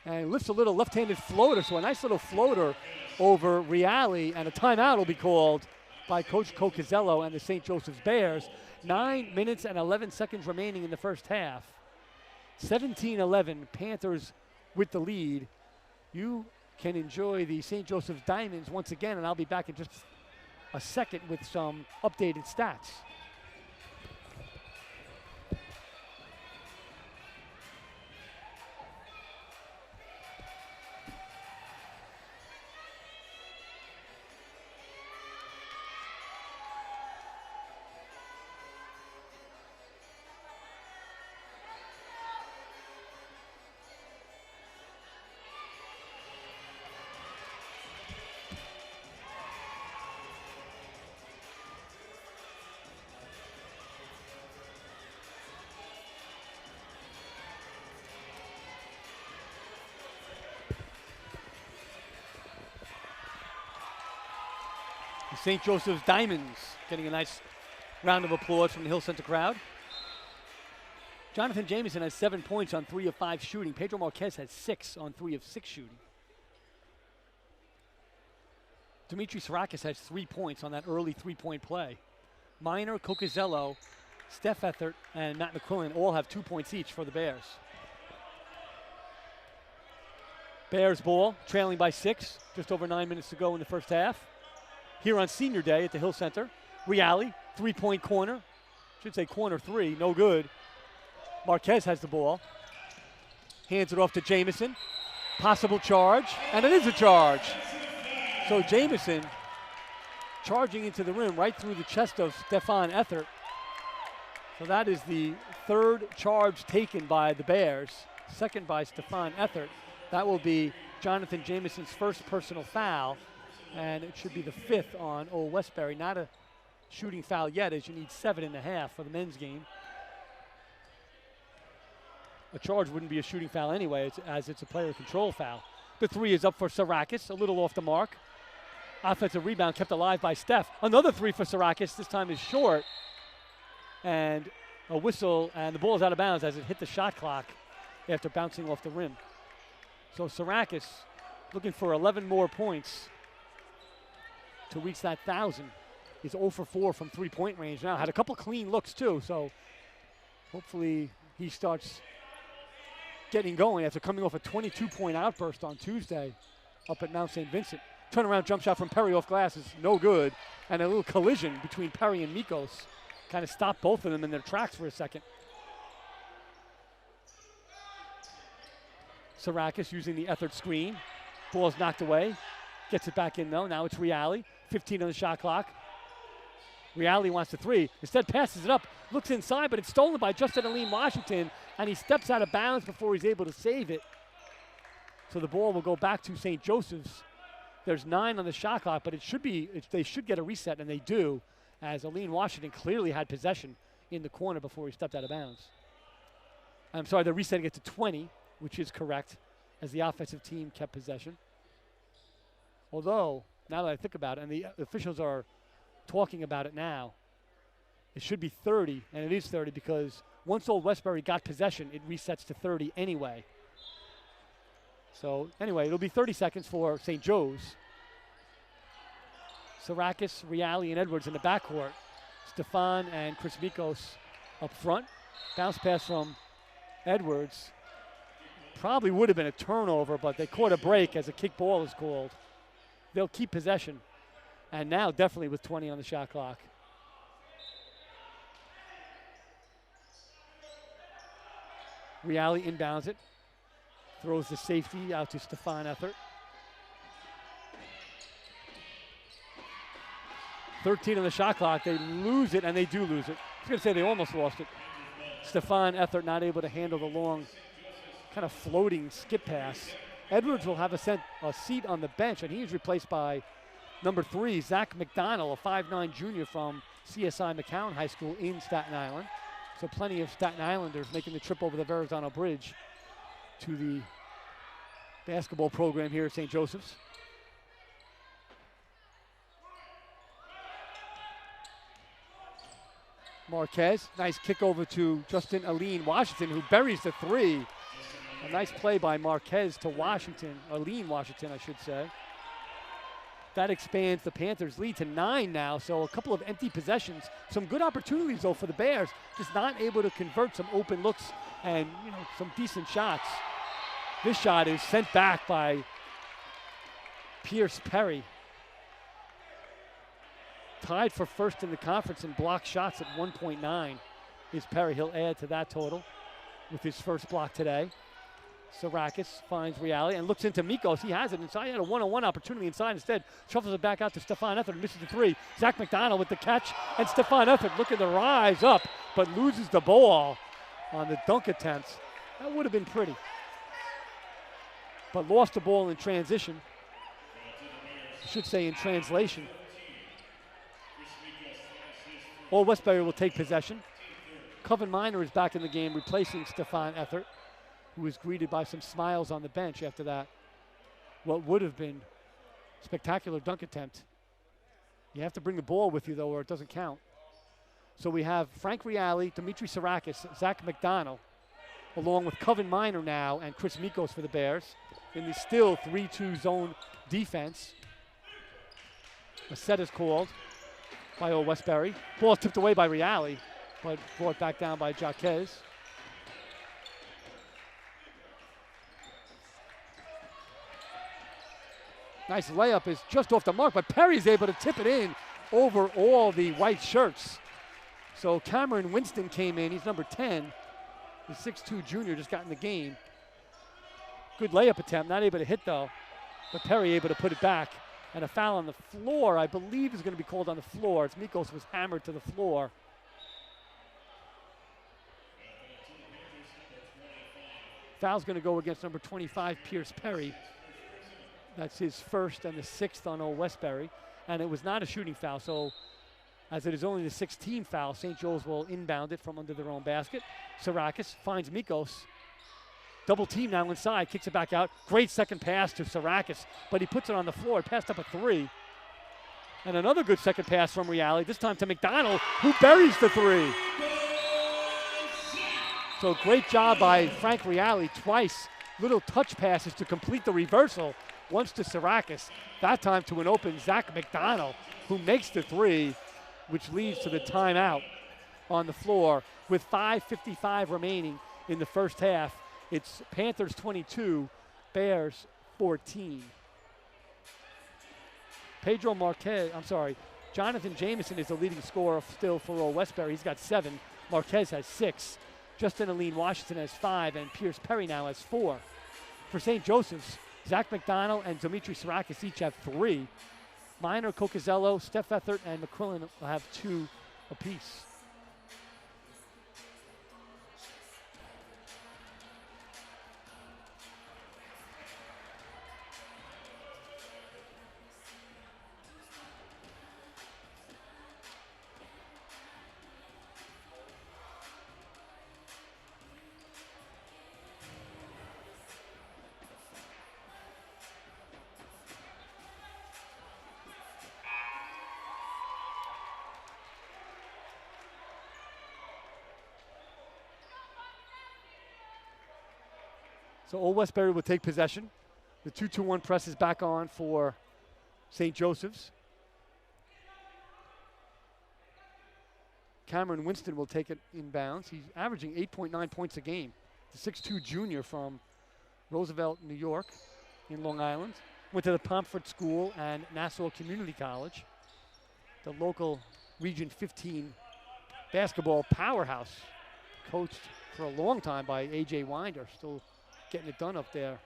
And lifts a little left-handed floater, so a nice little floater over Reale, and a timeout will be called by Coach Cocazello and the St. Joseph's Bears. 9 minutes and 11 seconds remaining in the first half. 17-11, Panthers with the lead. You can enjoy the St. Joseph's Diamonds once again, and I'll be back in just a second with some updated stats. St. Joseph's Diamonds getting a nice round of applause from the Hill Center crowd. Jonathan Jameson has 7 points on 3 of 5 shooting. Pedro Marquez has 6 on 3 of 6 shooting. Demetrius Sarakis has 3 points on that early three-point play. Minor, Cocazello, Steph Ethert, and Matt McQuillan all have 2 points each for the Bears. Bears ball, trailing by 6, just over 9 minutes to go in the first half. Here on senior day at the Hill Center. Reale, three-point corner. Should say corner three, no good. Marquez has the ball. Hands it off to Jameson. Possible charge, and it is a charge. So Jameson charging into the rim right through the chest of Stefan Ethert. So that is the third charge taken by the Bears. Second by Stefan Ethert. That will be Jonathan Jameson's first personal foul. And it should be the 5th on Old Westbury. Not a shooting foul yet, as you need 7.5 for the men's game. A charge wouldn't be a shooting foul anyway, as it's a player control foul. The 3 is up for Sarakis, a little off the mark. Offensive rebound kept alive by Steph. Another 3 for Sarakis, this time is short. And a whistle, and the ball is out of bounds as it hit the shot clock after bouncing off the rim. So Sarakis looking for 11 more points to reach that 1,000. He's 0 for 4 from three-point range now. Had a couple clean looks too, so hopefully he starts getting going after coming off a 22-point outburst on Tuesday up at Mount St. Vincent. Turnaround jump shot from Perry off glass is no good, and a little collision between Perry and Mikos kind of stopped both of them in their tracks for a second. Sarakis using the Ethert screen. Ball's knocked away. Gets it back in though. Now it's Reale. 15 on the shot clock. Reale wants the 3. Instead passes it up. Looks inside, but it's stolen by Justin Aline Washington, and he steps out of bounds before he's able to save it. So the ball will go back to St. Joseph's. There's 9 on the shot clock, but they should get a reset, and they do, as Aline Washington clearly had possession in the corner before he stepped out of bounds. I'm sorry, they're resetting it to 20, which is correct, as the offensive team kept possession. Although, now that I think about it, and the officials are talking about it now, it should be 30, and it is 30 because once Old Westbury got possession, it resets to 30 anyway. So anyway, it'll be 30 seconds for St. Joe's. Sarakis, Reale, and Edwards in the backcourt. Stefan and Chris Mikos up front. Bounce pass from Edwards. Probably would have been a turnover, but they caught a break as a kick ball is called. They'll keep possession. And now definitely with 20 on the shot clock. Reale inbounds it. Throws the safety out to Stefan Ethert. 13 on the shot clock. They lose it, and they do lose it. I was going to say they almost lost it. Stefan Ethert not able to handle the long, kind of floating skip pass. Edwards will have a seat on the bench, and he is replaced by number 3, Zach McDonald, a 5'9" junior from CSI McCowan High School in Staten Island. So plenty of Staten Islanders making the trip over the Verrazano Bridge to the basketball program here at St. Joseph's. Marquez, nice kick over to Justin Aline Washington, who buries the three. A nice play by Marquez to Washington, Aline Washington, I should say. That expands the Panthers' lead to 9 now, so a couple of empty possessions. Some good opportunities, though, for the Bears, just not able to convert some open looks and, some decent shots. This shot is sent back by Pierce Perry. Tied for first in the conference in block shots at 1.9 is Perry. He'll add to that total with his first block today. Sarakis finds Reality and looks into Mikos. He has it inside. He had a one-on-one opportunity inside. Instead, shuffles it back out to Stefan Efford. Misses the three. Zach McDonald with the catch. And Stefan Efford looking to rise up, but loses the ball on the dunk attempts. That would have been pretty. But lost the ball in transition. I should say in translation. Old Westbury will take possession. Coven Minor is back in the game, replacing Stefan Efford, who was greeted by some smiles on the bench after that. What would have been spectacular dunk attempt. You have to bring the ball with you, though, or it doesn't count. So we have Frank Reale, Demetrius Sarakis, Zach McDonald, along with Coven Minor now and Chris Mikos for the Bears in the still 3-2 zone defense. A set is called by Old Westbury. Ball tipped away by Reale, but brought back down by Jaquez. Nice layup is just off the mark, but Perry's able to tip it in over all the white shirts. So Cameron Winston came in. He's number 10. The 6'2 junior just got in the game. Good layup attempt, not able to hit though, but Perry able to put it back. And a foul on the floor, I believe, is going to be called on the floor. As Mikos was hammered to the floor. Foul's going to go against number 25, Pierce Perry. That's his first and the 6th on Old Westbury. And it was not a shooting foul, so as it is only the 16th foul, St. Joe's will inbound it from under their own basket. Sarakis finds Mikos. Double team now inside, kicks it back out. Great second pass to Sarakis, but he puts it on the floor. Passed up a three. And another good second pass from Reale, this time to McDonald, who buries the three. So great job by Frank Reale twice. Little touch passes to complete the reversal. Once to Sarakis, that time to an open Zach McDonald, who makes the three, which leads to the timeout on the floor with 5:55 remaining in the first half. It's Panthers 22, Bears 14. Jonathan Jameson is the leading scorer still for Old Westbury. He's got 7. Marquez has 6. Justin Aline Washington has 5, and Pierce Perry now has 4. For St. Joseph's, Zach McDonald and Demetrius Sarakis each have 3. Minor, Cocazello, Steph Efford, and McQuillan will have 2 apiece. So Old Westbury will take possession. The 2-2-1 press is back on for St. Joseph's. Cameron Winston will take it inbounds. He's averaging 8.9 points a game. The 6'2 junior from Roosevelt, New York, in Long Island. Went to the Pomfret School and Nassau Community College, the local Region 15 basketball powerhouse, coached for a long time by A.J. Winder, still getting it done up there.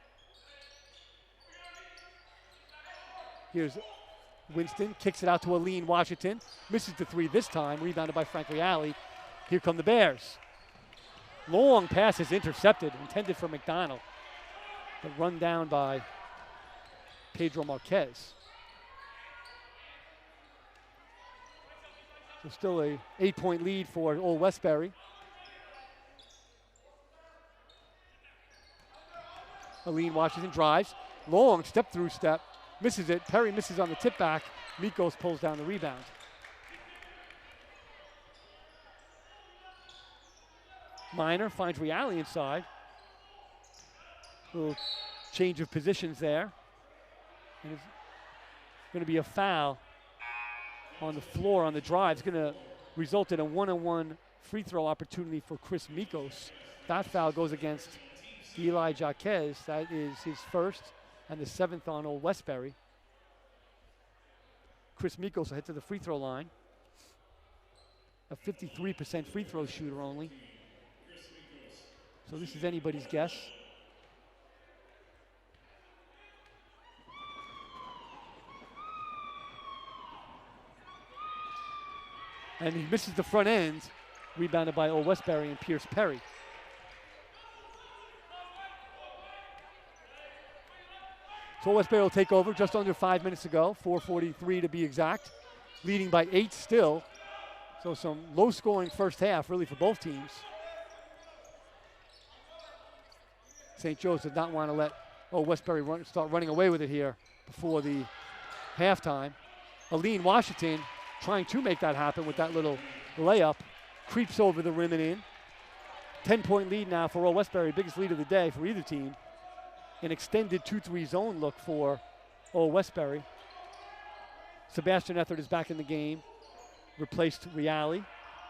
Here's Winston, kicks it out to Aline Washington. Misses the three this time, rebounded by Frank Reale. Here come the Bears. Long pass is intercepted, intended for McDonald, but run down by Pedro Marquez. So still a 8-point lead for Old Westbury. Aline Washington drives. Long step-through step. Misses it. Perry misses on the tip back. Mikos pulls down the rebound. Minor finds Reale inside. Little change of positions there. And it's going to be a foul on the floor on the drive. It's going to result in a one-on-one free throw opportunity for Chris Mikos. That foul goes against Eli Jaquez. That is his first and the 7th on Old Westbury. Chris Mikos will head to the free throw line. A 53% free throw shooter only. So this is anybody's guess. And he misses the front end, rebounded by Old Westbury and Pierce Perry. So Old Westbury will take over just under 5 minutes ago, 4:43 to be exact, leading by 8 still. So some low-scoring first half, really, for both teams. St. Joe's did not want to let Old Westbury start running away with it here before the halftime. Aline Washington trying to make that happen with that little layup. Creeps over the rim and in. 10-point lead now for Old Westbury, biggest lead of the day for either team. An extended 2-3 zone look for Old Westbury. Sebastian Ethard is back in the game. Replaced Reale.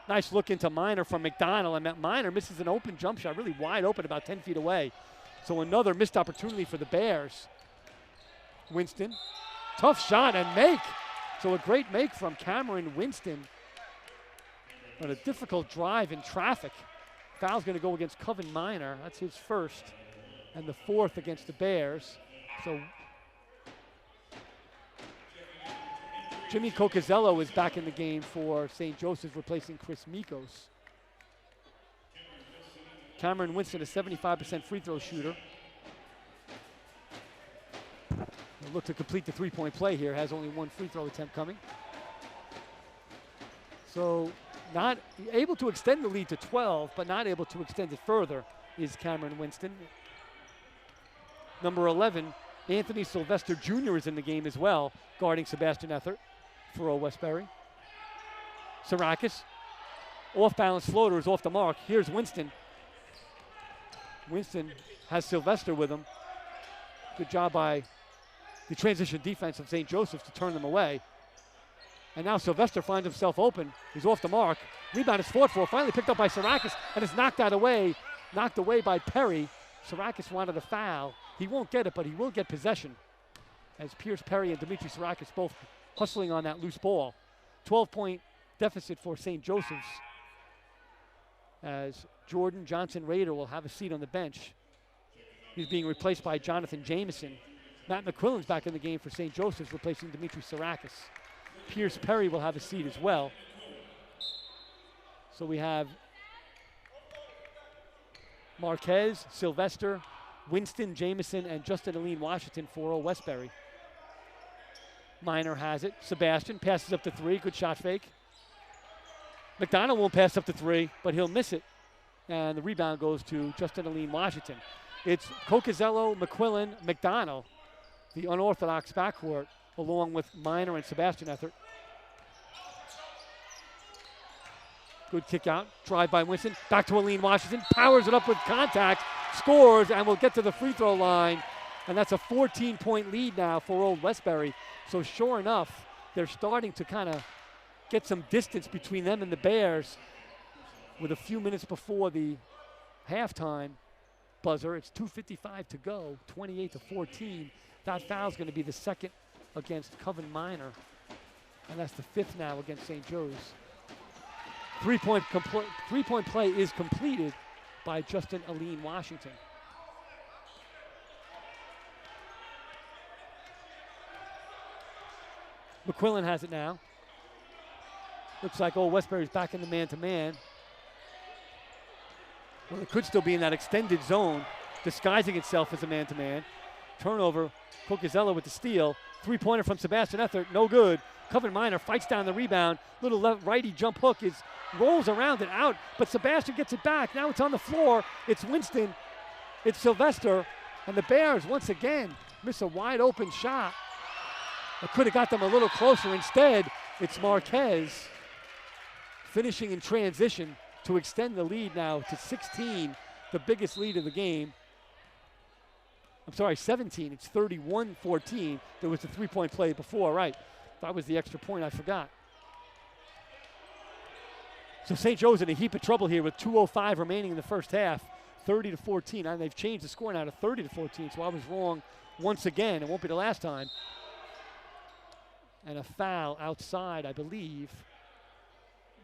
Nice look into Minor from McDonald, and Minor misses an open jump shot, really wide open, about 10 feet away. So another missed opportunity for the Bears. Winston, tough shot and make. So a great make from Cameron Winston on a difficult drive in traffic. Foul's going to go against Coven Minor. That's his first and the 4th against the Bears. So Jimmy Cocazello is back in the game for St. Joseph's, replacing Chris Mikos. Cameron Winston, a 75% free throw shooter. He'll look to complete the three-point play here, has only one free throw attempt coming. So not able to extend the lead to 12, but not able to extend it further is Cameron Winston. Number 11, Anthony Sylvester Jr. is in the game as well, guarding Sebastian Ethard for Old Westbury. Sarakis, off-balance floater is off the mark. Here's Winston. Winston has Sylvester with him. Good job by the transition defense of St. Joseph's to turn them away. And now Sylvester finds himself open. He's off the mark. Rebound is fought for, finally picked up by Sarakis, and it's knocked away by Perry. Sarakis wanted a foul. He won't get it, but he will get possession, as Pierce Perry and Demetrius Sarakis both hustling on that loose ball. 12-point deficit for St. Joseph's, as Jordan Johnson Rader will have a seat on the bench. He's being replaced by Jonathan Jameson. Matt McQuillan's back in the game for St. Joseph's, replacing Demetrius Sarakis. Pierce Perry will have a seat as well. So we have Marquez, Sylvester, Winston, Jameson, and Justin Aline Washington for Old Westbury. Minor has it. Sebastian passes up to 3. Good shot fake. McDonald won't pass up to 3, but he'll miss it. And the rebound goes to Justin Aline Washington. It's Cocazello, McQuillan, McDonald, the unorthodox backcourt, along with Minor and Sebastian Ethard. Good kick out, drive by Winston, back to Aline Washington, powers it up with contact, scores, and will get to the free throw line. And that's a 14-point lead now for Old Westbury. So sure enough, they're starting to kind of get some distance between them and the Bears with a few minutes before the halftime buzzer. It's 2:55 to go, 28-14. That foul's going to be the second against Coven Minor, and that's the 5th now against St. Joe's. Three-point play is completed by Justin Aline Washington. McQuillan has it now. Looks like Old Westbury's back in the man-to-man. Well, it could still be in that extended zone, disguising itself as a man-to-man. Turnover, Cocazello with the steal. Three-pointer from Sebastian Ethard, no good. Coven Minor fights down the rebound. Little righty jump hook rolls around and out, but Sebastian gets it back. Now it's on the floor. It's Winston, it's Sylvester, and the Bears once again miss a wide open shot. It could have got them a little closer. Instead, it's Marquez finishing in transition to extend the lead now to 16, the biggest lead of the game. I'm sorry, 17. It's 31-14. There was a three-point play before, right? That was the extra point, I forgot. So St. Joe's in a heap of trouble here with 2:05 remaining in the first half, 30-14. And they've changed the score now to 30-14, so I was wrong once again. It won't be the last time. And a foul outside, I believe.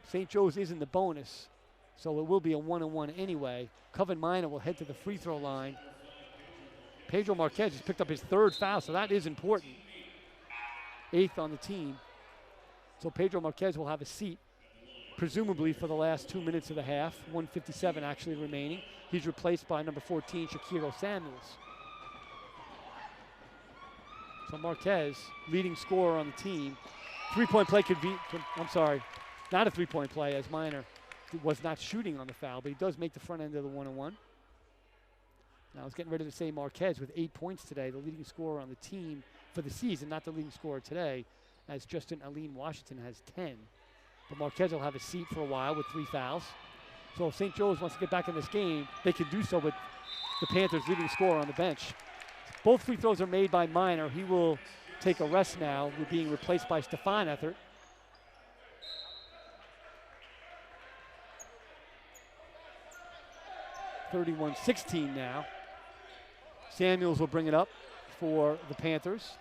St. Joe's is in the bonus, so it will be a 1-on-1 anyway. Coven Minor will head to the free throw line. Pedro Marquez has picked up his third foul, so that is important. 8th on the team. So Pedro Marquez will have a seat, presumably for the last 2 minutes of the half. 1:57 actually remaining. He's replaced by number 14, Shakiro Samuels. So Marquez, leading scorer on the team. Three-point play could be, I'm sorry, not a three-point play as Minor was not shooting on the foul, but he does make the front end of the 1-on-1. Now I was getting ready to say Marquez with 8 points today, the leading scorer on the team for the season, not the leading scorer today, as Justin Aline Washington has 10. But Marquez will have a seat for a while with 3 fouls. So if St. Joe's wants to get back in this game, they can do so with the Panthers' leading scorer on the bench. Both free throws are made by Minor. He will take a rest now, being replaced by Stefan Ethert. (31-16) now. Samuels will bring it up for the Panthers.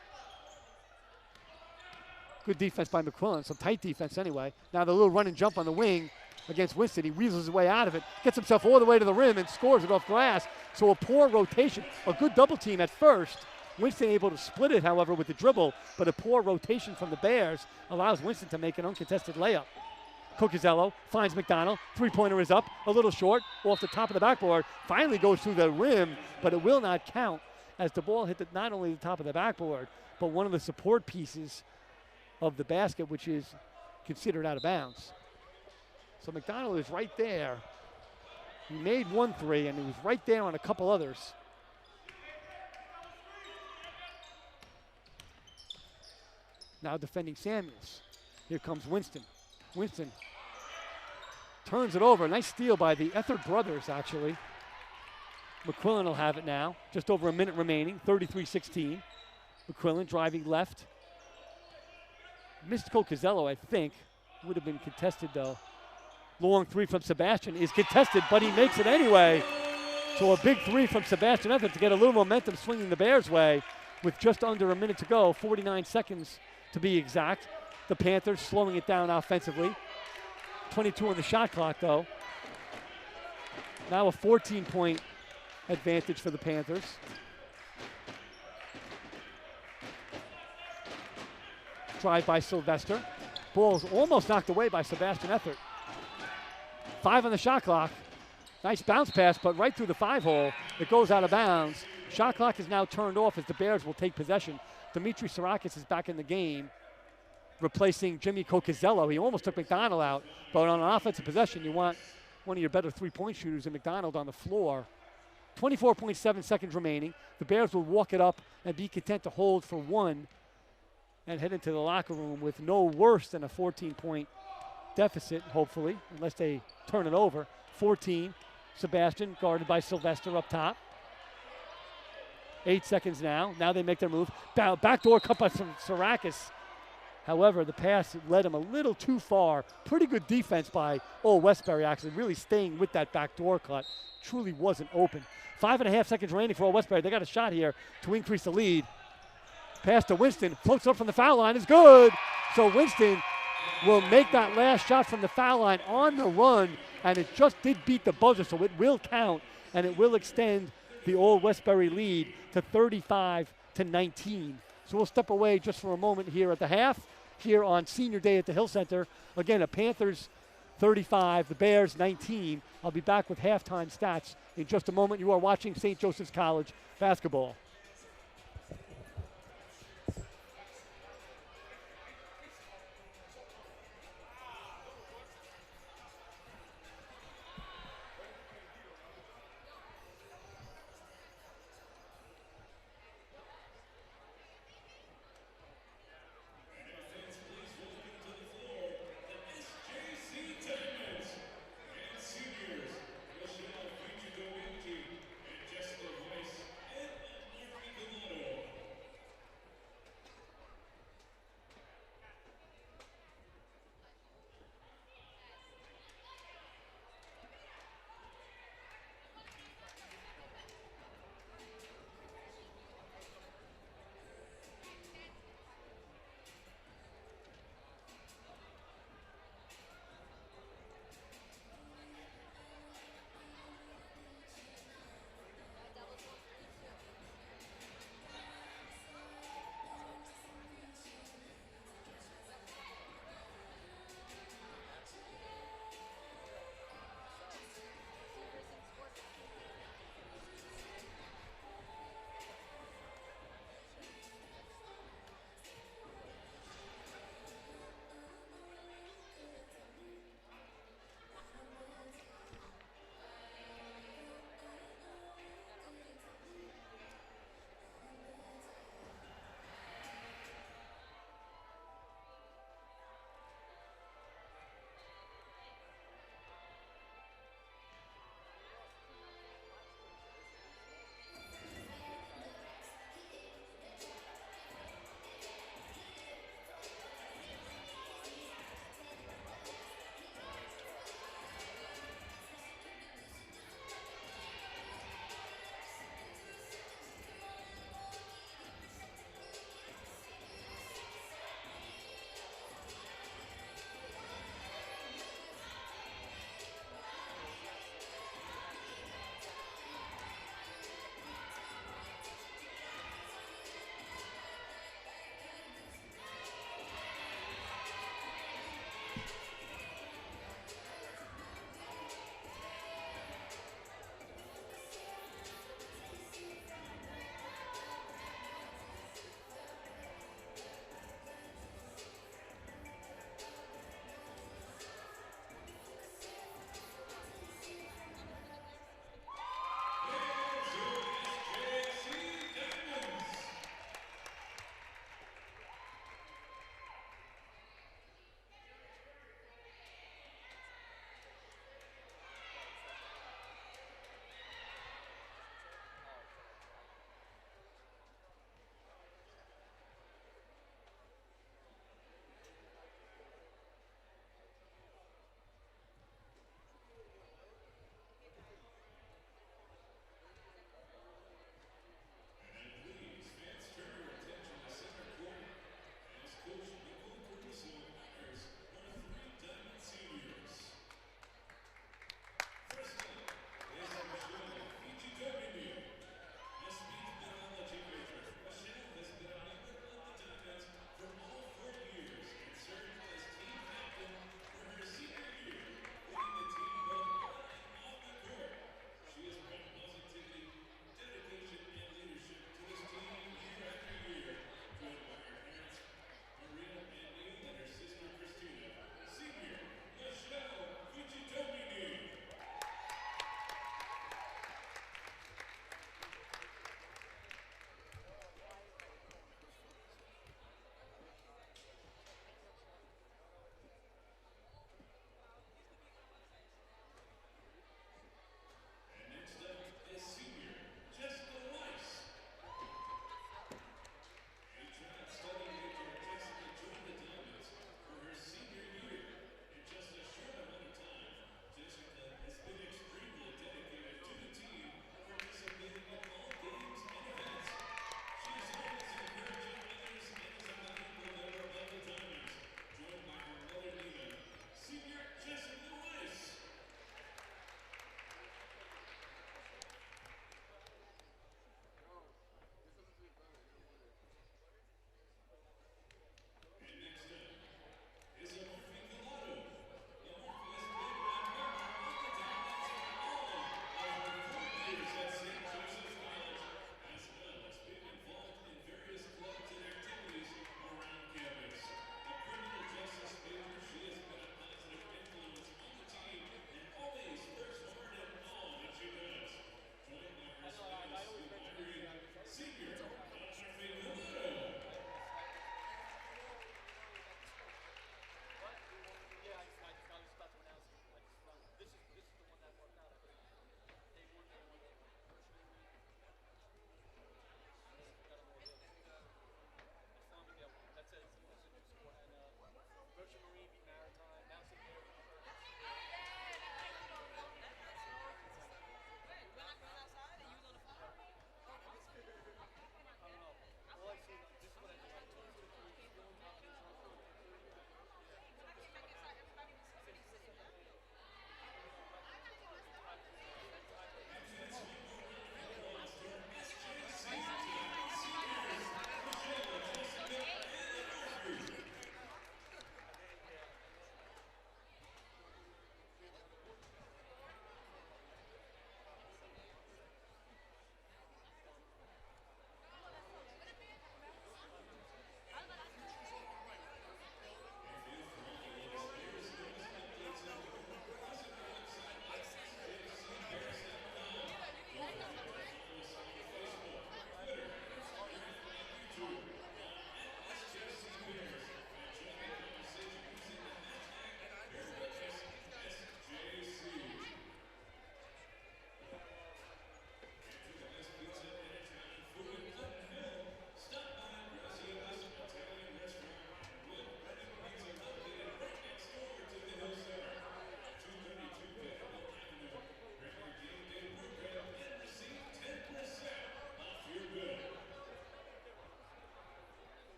Good defense by McQuillan, some tight defense anyway. Now the little run and jump on the wing against Winston. He weasels his way out of it, gets himself all the way to the rim and scores it off glass. So a poor rotation, a good double team at first. Winston able to split it, however, with the dribble, but a poor rotation from the Bears allows Winston to make an uncontested layup. Cocazello finds McDonald. Three-pointer is up, a little short, off the top of the backboard. Finally goes through the rim, but it will not count as the ball hit not only the top of the backboard, but one of the support pieces of the basket, which is considered out of bounds. So McDonald is right there. He made 1 3, and he was right there on a couple others. Now defending Samuels. Here comes Winston. Winston turns it over. Nice steal by the Ethert brothers, actually. McQuillan will have it now. Just over a minute remaining, 33-16. McQuillan driving left. Missed Cocazello, I think. Would have been contested, though. Long three from Sebastian is contested, but he makes it anyway. So a big three from Sebastian Ethert to get a little momentum swinging the Bears' way with just under a minute to go, 49 seconds to be exact. The Panthers slowing it down offensively. 22 on the shot clock, though. Now a 14-point advantage for the Panthers. Drive by Sylvester. Ball's almost knocked away by Sebastian Ethert. 5 on the shot clock. Nice bounce pass, but right through the 5-hole. It goes out of bounds. Shot clock is now turned off as the Bears will take possession. Demetrius Sarakis is back in the game, replacing Jimmy Cocazello. He almost took McDonald out, but on an offensive possession, you want one of your better three-point shooters than McDonald on the floor. 24.7 seconds remaining. The Bears will walk it up and be content to hold for 1 and head into the locker room with no worse than a 14-point deficit, hopefully, unless they turn it over. 14, Sebastian guarded by Sylvester up top. 8 seconds now. Now they make their move. Backdoor cut by Sarakis. However, the pass led him a little too far. Pretty good defense by Old Westbury, actually, really staying with that backdoor cut. Truly wasn't open. 5.5 seconds remaining for Old Westbury. They got a shot here to increase the lead. Pass to Winston, floats up from the foul line, is good. So Winston will make that last shot from the foul line on the run, and it just did beat the buzzer, so it will count, and it will extend the Old Westbury lead to 35-19. So we'll step away just for a moment here at the half, here on Senior Day at the Hill Center. Again, a Panthers 35, the Bears 19. I'll be back with halftime stats in just a moment. You are watching St. Joseph's College basketball.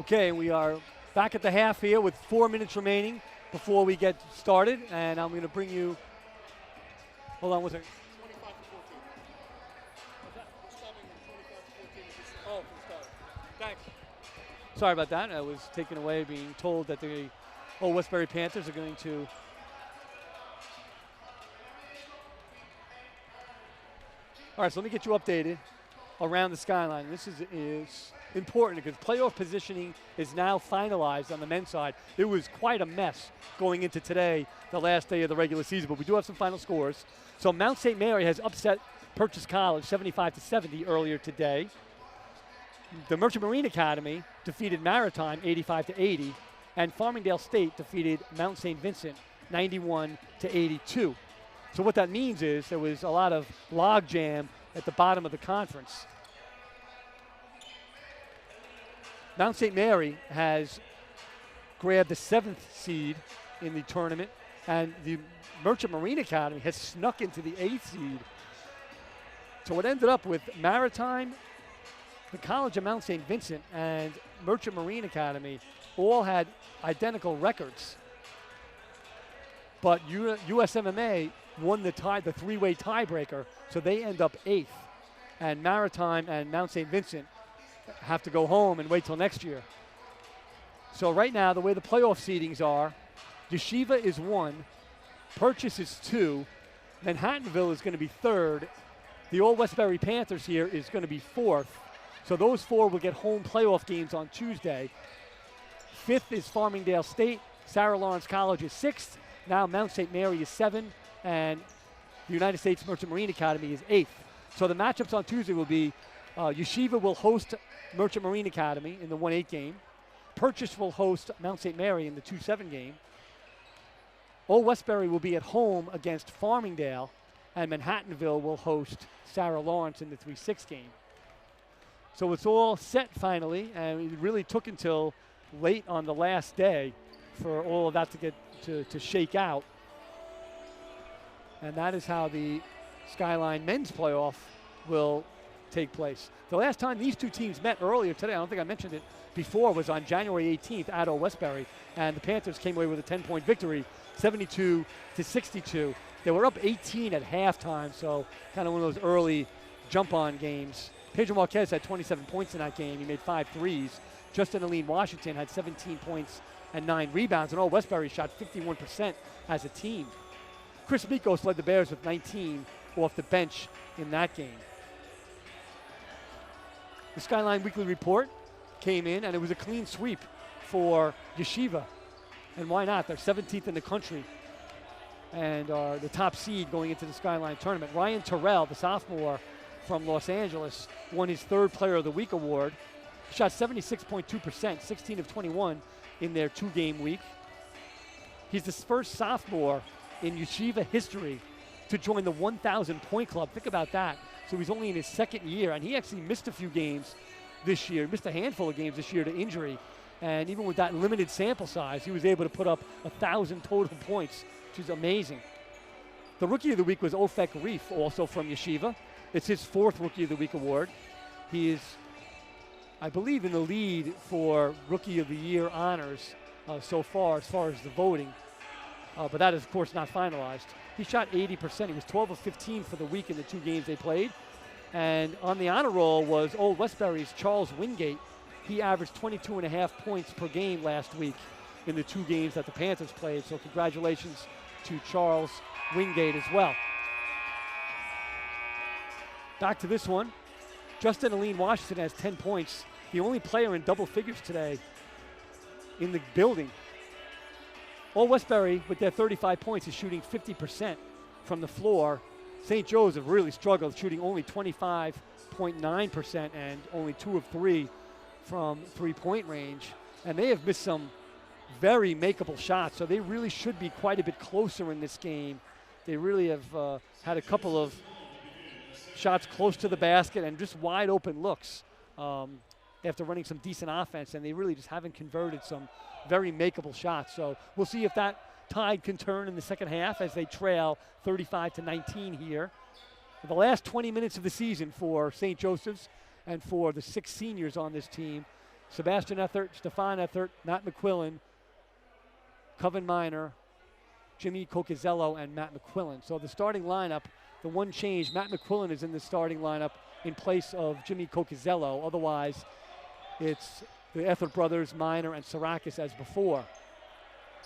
Okay, we are back at the half here with 4 minutes remaining before we get started, and I'm going to bring you. Hold on one second. 25 to 14. What's that? We're stopping at 25 to 14. Oh, we started. Thanks. Sorry about that. I was taken away being told that the Old Westbury Panthers are going to. All right, so let me get you updated around the skyline. This is important because playoff positioning is now finalized on the men's side. It was quite a mess going into today, the last day of the regular season, but we do have some final scores. So Mount St. Mary has upset Purchase College 75-70 earlier today. The Merchant Marine Academy defeated Maritime 85-80, and Farmingdale State defeated Mount St. Vincent 91-82. So what that means is there was a lot of logjam at the bottom of the conference. Mount St. Mary has grabbed the 7th seed in the tournament, and the Merchant Marine Academy has snuck into the 8th seed. So it ended up with Maritime, the College of Mount St. Vincent, and Merchant Marine Academy all had identical records. But USMMA won the three-way tiebreaker, so they end up 8th. And Maritime and Mount St. Vincent have to go home and wait till next year. So right now, the way the playoff seedings are, Yeshiva is 1, Purchase is 2, Manhattanville is going to be 3rd, the Old Westbury Panthers here is going to be 4th. So those 4 will get home playoff games on Tuesday. 5th is Farmingdale State, Sarah Lawrence College is 6th, now Mount St. Mary is 7, and the United States Merchant Marine Academy is 8th. So the matchups on Tuesday will be Yeshiva will host Merchant Marine Academy in the 1-8 game. Purchase will host Mount St. Mary in the 2-7 game. Old Westbury will be at home against Farmingdale, and Manhattanville will host Sarah Lawrence in the 3-6 game. So it's all set finally, and it really took until late on the last day for all of that to get to shake out. And that is how the Skyline men's playoff will take place. The last time these two teams met earlier today, I don't think I mentioned it before, was on January 18th at Old Westbury, and the Panthers came away with a 10-point victory, 72-62. They were up 18 at halftime, so kind of one of those early jump-on games. Pedro Marquez had 27 points in that game. He made 5 threes. Justin Aline Washington had 17 points and 9 rebounds, and Old Westbury shot 51% as a team. Chris Mikos led the Bears with 19 off the bench in that game. The Skyline Weekly Report came in, and it was a clean sweep for Yeshiva. And why not? They're 17th in the country and are the top seed going into the Skyline tournament. Ryan Terrell, the sophomore from Los Angeles, won his 3rd Player of the Week award. He shot 76.2%, 16 of 21 in their 2-game week. He's the first sophomore in Yeshiva history to join the 1,000 point club. Think about that. So he's only in his 2nd year, and he actually missed a few games this year, missed a handful of games this year to injury. And even with that limited sample size, he was able to put up 1,000 total points, which is amazing. The Rookie of the Week was Ofek Reef, also from Yeshiva. It's his 4th Rookie of the Week award. He is, I believe, in the lead for Rookie of the Year honors so far as the voting. But that is, of course, not finalized. He shot 80%. He was 12 of 15 for the week in the 2 games they played. And on the honor roll was Old Westbury's Charles Wingate. He averaged 22.5 points per game last week in the 2 games that the Panthers played. So congratulations to Charles Wingate as well. Back to this one. Justin Aline Washington has 10 points. The only player in double figures today in the building. Old Westbury, with their 35 points, is shooting 50% from the floor. St. Joseph really struggled, shooting only 25.9% and only 2 of 3 from three-point range. And they have missed some very makeable shots, so they really should be quite a bit closer in this game. They really have had a couple of shots close to the basket and just wide open looks after running some decent offense, and they really just haven't converted some very makeable shots. So we'll see if that tide can turn in the second half as they trail 35-19 here. In the last 20 minutes of the season for St. Joseph's and for the 6 seniors on this team, Sebastian Ethert, Stefan Ethert, Matt McQuillan, Coven Minor, Jimmy Cocazello, and Matt McQuillan. So the starting lineup, the one change, Matt McQuillan is in the starting lineup in place of Jimmy Cocazello. Otherwise, it's the Ethert brothers, Minor, and Sarakis as before.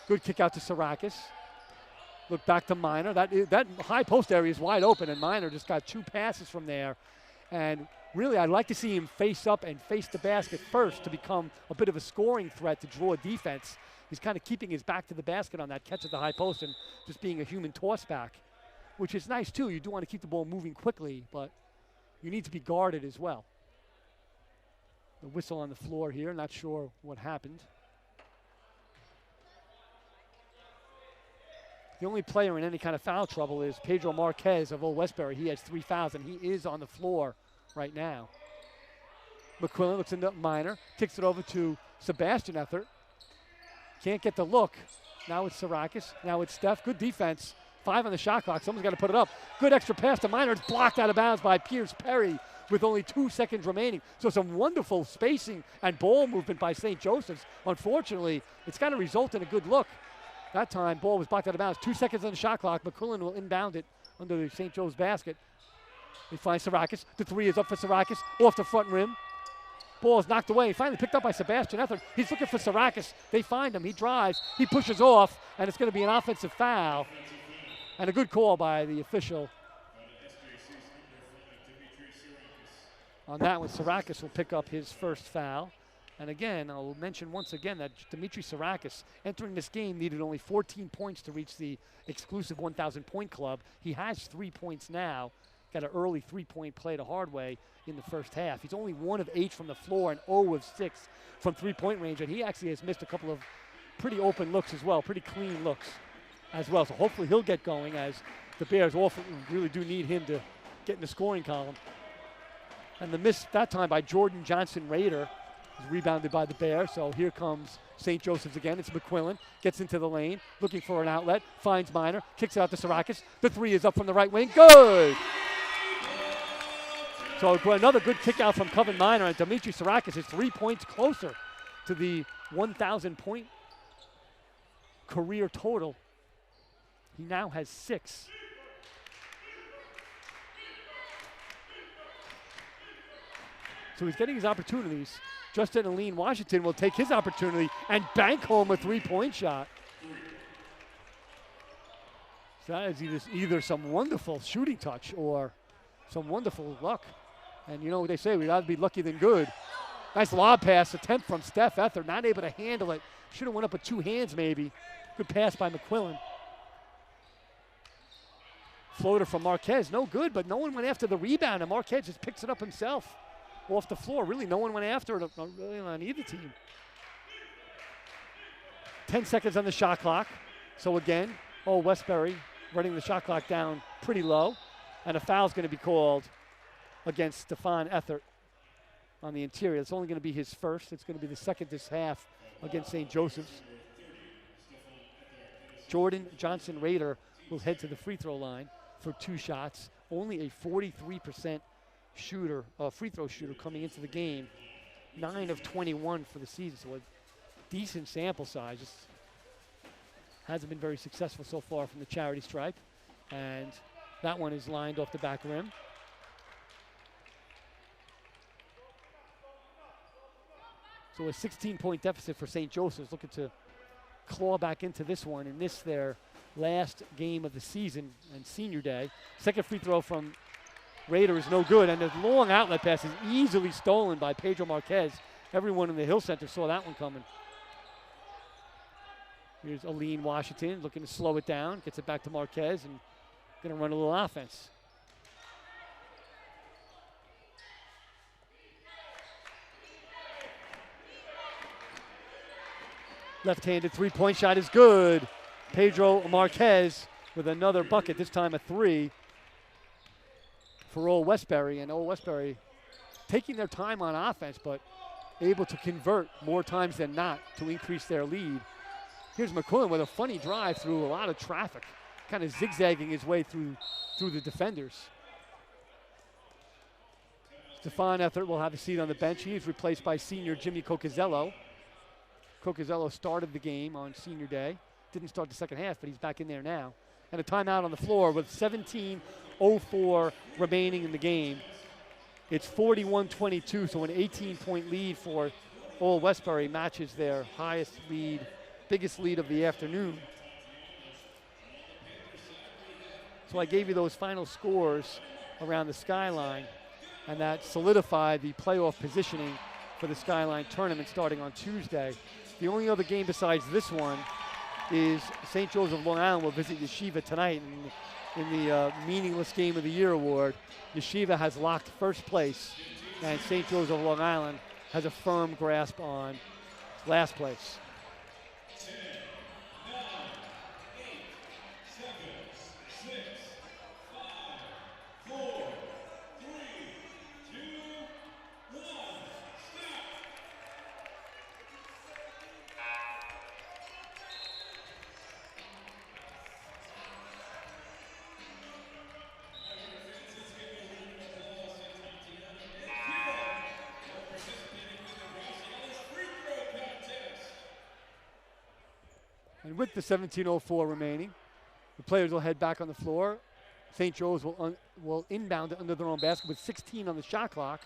Good kick out to Sarakis. Look back to Minor. That high post area is wide open, and Minor just got 2 passes from there. And really, I'd like to see him face up and face the basket first to become a bit of a scoring threat to draw defense. He's kind of keeping his back to the basket on that catch at the high post and just being a human toss back, which is nice too. You do want to keep the ball moving quickly, but you need to be guarded as well. The whistle on the floor here, not sure what happened. The only player in any kind of foul trouble is Pedro Marquez of Old Westbury. He has 3 fouls, and he is on the floor right now. McQuillan looks into Minor, kicks it over to Sebastian Ethert. Can't get the look. Now it's Sarakis. Now it's Steph. Good defense. 5 on the shot clock. Someone's got to put it up. Good extra pass to Minor. It's blocked out of bounds by Pierce Perry with only 2 seconds remaining. So some wonderful spacing and ball movement by St. Joseph's. Unfortunately, it's going to result in a good look. That time, ball was blocked out of bounds. 2 seconds on the shot clock. McQuillan will inbound it under the St. Joe's basket. He finds Sarakis. The 3 is up for Sarakis. Off the front rim. Ball is knocked away. Finally picked up by Sebastian Ethert. He's looking for Sarakis. They find him. He drives. He pushes off, and it's going to be an offensive foul. And a good call by the official. On that one, Sarakis will pick up his first foul. And again, I'll mention once again that Demetrius Sarakis, entering this game, needed only 14 points to reach the exclusive 1,000-point club. He has 3 points now. Got an early 3-point play to Hardway in the first half. He's only 1 of 8 from the floor and 0 of 6 from 3-point range, and he actually has missed a couple of pretty open looks as well, pretty clean looks as well. So hopefully he'll get going, as the Bears really do need him to get in the scoring column. And the miss that time by Jordan Johnson Rader is rebounded by the Bears. So here comes St. Joseph's again. It's McQuillan, gets into the lane, looking for an outlet, finds Minor, kicks it out to Sarakis. The 3 is up from the right wing, good! So another good kick out from Coven Minor, and Demetrius Sarakis is 3 points closer to the 1,000-point career total. He now has 6. So he's getting his opportunities. Justin Aline Washington will take his opportunity and bank home a 3-point shot. So that is either some wonderful shooting touch or some wonderful luck. And you know what they say, we'd rather be lucky than good. Nice lob pass attempt from Steph Ethert, not able to handle it. Should have went up with 2 hands maybe. Good pass by McQuillan. Floater from Marquez, no good, but no one went after the rebound, and Marquez just picks it up himself off the floor. Really, no one went after it really on either team. 10 seconds on the shot clock. So again, Old Westbury running the shot clock down pretty low, and a foul's going to be called against Stefan Ethert on the interior. It's only going to be his first. It's going to be the second this half against St. Joseph's. Jordan Johnson Rader will head to the free throw line for 2 shots. Only a 43% shooter, free throw shooter coming into the game. 9 of 21 for the season, so a decent sample size. Just hasn't been very successful so far from the charity stripe. And that one is lined off the back rim. So a 16-point deficit for St. Joseph's, looking to claw back into this one in this their last game of the season and senior day. Second free throw from Rader is no good, and the long outlet pass is easily stolen by Pedro Marquez. Everyone in the Hill Center saw that one coming. Here's Aline Washington looking to slow it down, gets it back to Marquez, and going to run a little offense. Left-handed 3-point shot is good. Pedro Marquez with another bucket, this time a 3 for Old Westbury. And Old Westbury taking their time on offense, but able to convert more times than not to increase their lead. Here's McQuillan with a funny drive through a lot of traffic, kind of zigzagging his way through the defenders. Stephon Ethert will have a seat on the bench. He is replaced by senior Jimmy Cocazello. Cocazello started the game on senior day. Didn't start the second half, but he's back in there now. And a timeout on the floor with 17:04 remaining in the game. It's 41-22, so an 18-point lead for Old Westbury matches their highest lead, biggest lead of the afternoon. So I gave you those final scores around the Skyline, and that solidified the playoff positioning for the Skyline tournament starting on Tuesday. The only other game besides this one is St. Joseph Long Island will visit Yeshiva tonight in the meaningless game of the year award. Yeshiva has locked first place, and St. Joseph Long Island has a firm grasp on last place. And with the 17:04 remaining, the players will head back on the floor. St. Joe's will inbound it under their own basket with 16 on the shot clock.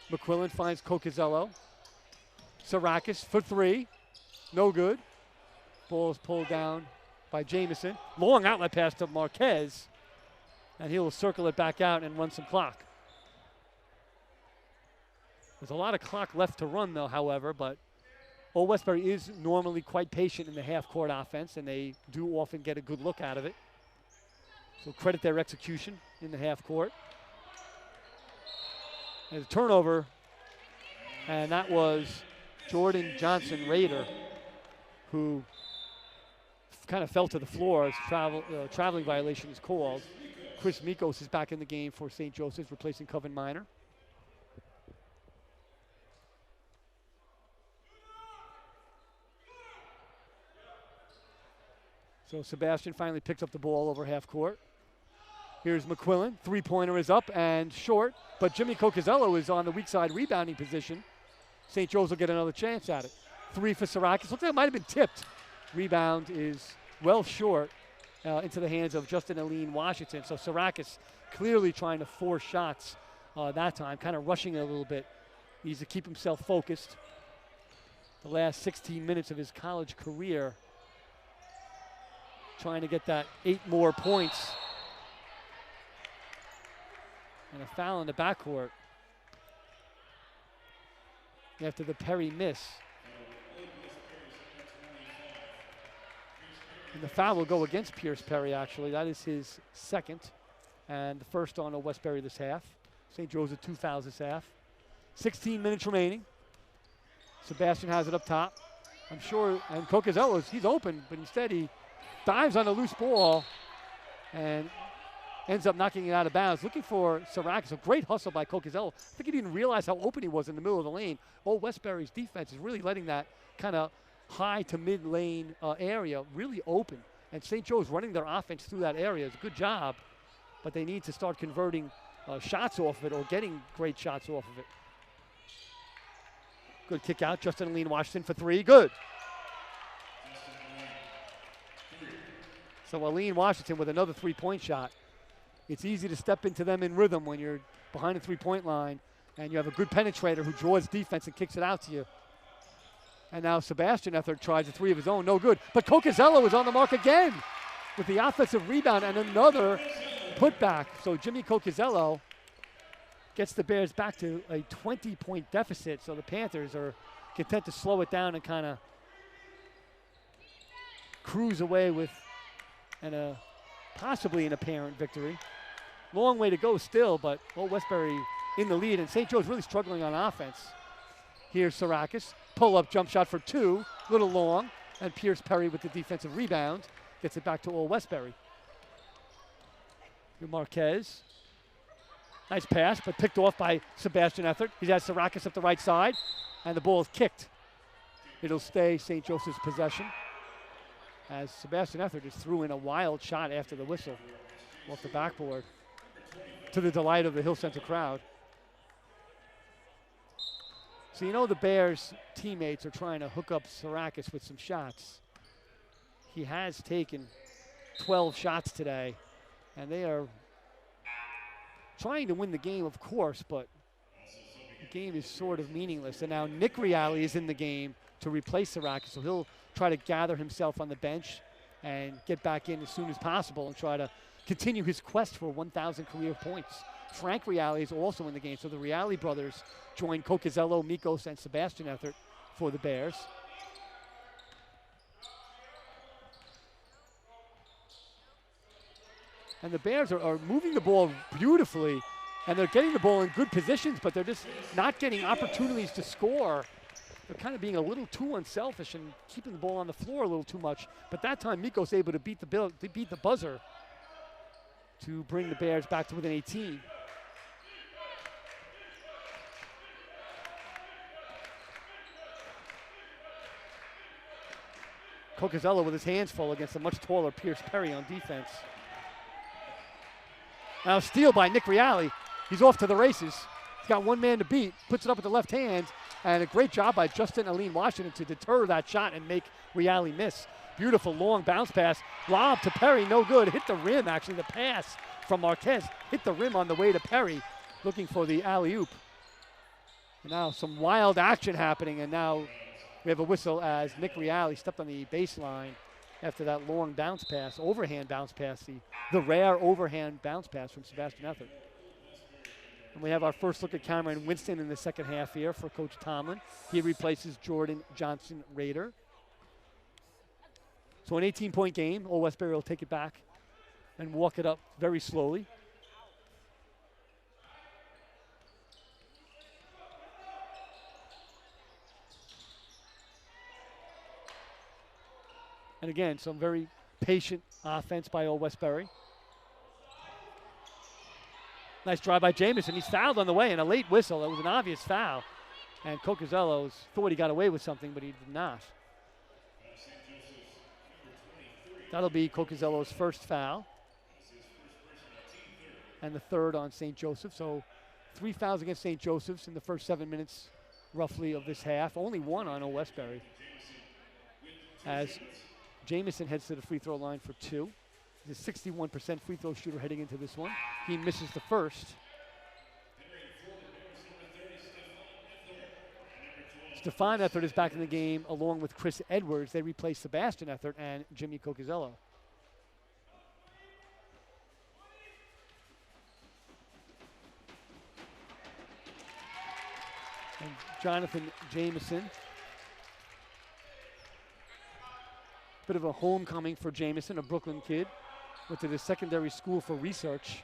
McQuillan finds Cocazello. Sarakis for three. No good. Ball is pulled down by Jamison. Long outlet pass to Marquez. And he will circle it back out and run some clock. There's a lot of clock left to run, though, however, but Old Westbury is normally quite patient in the half-court offense, and they do often get a good look out of it. So credit their execution in the half-court. There's a turnover, and that was Jordan Johnson Rader, who kind of fell to the floor as traveling violation is called. Chris Mikos is back in the game for St. Joseph's, replacing Coven Minor. So Sebastian finally picks up the ball over half court. Here's McQuillan. Three-pointer is up and short, but Jimmy Cocazello is on the weak side rebounding position. St. Joe's will get another chance at it. Three for Sarakis. Looks like it might have been tipped. Rebound is well short into the hands of Justin Aline Washington. So Sarakis clearly trying to force shots that time, kind of rushing it a little bit. He needs to keep himself focused. The last 16 minutes of his college career, trying to get that 8 more points. And a foul in the backcourt after the Perry miss. And the foul will go against Pierce Perry, actually. That is his second and the first on Westbury this half. St. Joe's with 2 fouls this half. 16 minutes remaining. Sebastian has it up top. I'm sure, and Cocazello, he's open, but instead he dives on a loose ball and ends up knocking it out of bounds. Looking for Sarakis. A great hustle by Cocazello. I think he didn't realize how open he was in the middle of the lane. Old Westbury's defense is really letting that kind of high to mid lane area really open. And St. Joe's running their offense through that area. It's a good job, but they need to start converting shots off of it or getting great shots off of it. Good kick out. Justin Aline Washington for 3. Good. So Aline Washington with another 3-point shot. It's easy to step into them in rhythm when you're behind the 3-point line and you have a good penetrator who draws defense and kicks it out to you. And now Sebastian Ethert tries a 3 of his own. No good. But Cocazello is on the mark again with the offensive rebound and another putback. So Jimmy Cocazello gets the Bears back to a 20-point deficit. So the Panthers are content to slow it down and kind of cruise away with possibly an apparent victory. Long way to go still, but Old Westbury in the lead, and St. Joe's really struggling on offense. Here's Sarakis. Pull-up jump shot for 2, little long, and Pierce Perry with the defensive rebound gets it back to Old Westbury. Here's Marquez. Nice pass, but picked off by Sebastian Ethert. He has Sarakis up the right side, and the ball is kicked. It'll stay St. Joseph's possession, as Sebastian Ethert just threw in a wild shot after the whistle. off the backboard to the delight of the Hill Center crowd. So you know the Bears' teammates are trying to hook up Sarakis with some shots. He has taken 12 shots today, and they are trying to win the game, of course, but the game is sort of meaningless. And now Nick Reale is in the game to replace Sarakis, so he'll try to gather himself on the bench and get back in as soon as possible and try to continue his quest for 1,000 career points. Frank Reale is also in the game, so the Reale brothers join Cocazello, Mikos, and Sebastian Ethert for the Bears. And the Bears are moving the ball beautifully, and they're getting the ball in good positions, but they're just not getting opportunities to score. They're kind of being a little too unselfish and keeping the ball on the floor a little too much. But that time, Mikos able to beat the buzzer to bring the Bears back to within 18. Cocazello with his hands full against a much taller Pierce Perry on defense. Now steal by Nick Reale. He's off to the races. He's got one man to beat, puts it up with the left hand, and a great job by Justin Aline Washington to deter that shot and make Reale miss. Beautiful long bounce pass. Lob to Perry, no good. Hit the rim, actually. The pass from Marquez hit the rim on the way to Perry, looking for the alley-oop. And now some wild action happening, and now we have a whistle as Nick Reale stepped on the baseline after that long bounce pass, overhand bounce pass, the rare overhand bounce pass from Sebastian Ethert. And we have our first look at Cameron Winston in the second half here for Coach Tomlin. He replaces Jordan Johnson Rader. So an 18-point game. Old Westbury will take it back and walk it up very slowly. And again, some very patient offense by Old Westbury. Nice drive by Jamison. He's fouled on the way and a late whistle. That was an obvious foul. And Cocazello thought he got away with something, but he did not. That'll be Cocazello's first foul. And the third on St. Joseph. So 3 fouls against St. Joseph's in the first 7 minutes, roughly, of this half. Only one on Old Westbury. As Jamison heads to the free throw line for 2. He's a 61% free throw shooter heading into this one. He misses the first. Stephon Ethert is back in the game along with Chris Edwards. They replace Sebastian Ethert and Jimmy Cocazello. And Jonathan Jamison. Bit of a homecoming for Jamison, a Brooklyn kid. Went to the secondary school for research.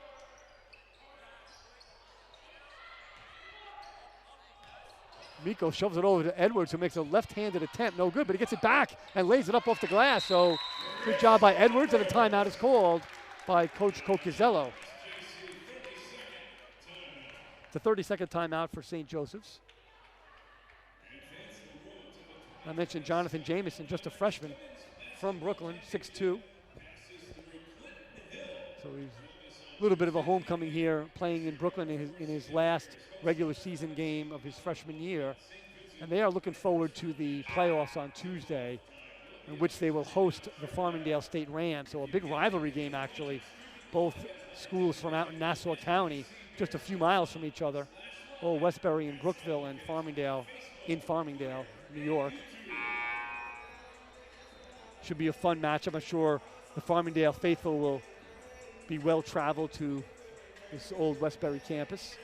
Miko shoves it over to Edwards, who makes a left-handed attempt. No good, but he gets it back and lays it up off the glass. So good job by Edwards, and a timeout is called by Coach Cocazello. It's a 30-second timeout for St. Joseph's. I mentioned Jonathan Jamison, just a freshman from Brooklyn, 6'2". So he's a little bit of a homecoming here, playing in Brooklyn in his last regular season game of his freshman year. And they are looking forward to the playoffs on Tuesday, in which they will host the Farmingdale State Rams. So a big rivalry game, actually. Both schools from out in Nassau County, just a few miles from each other. Old Westbury in Brookville and Farmingdale in Farmingdale, New York. Should be a fun matchup. I'm sure the Farmingdale faithful will be well traveled to this Old Westbury campus.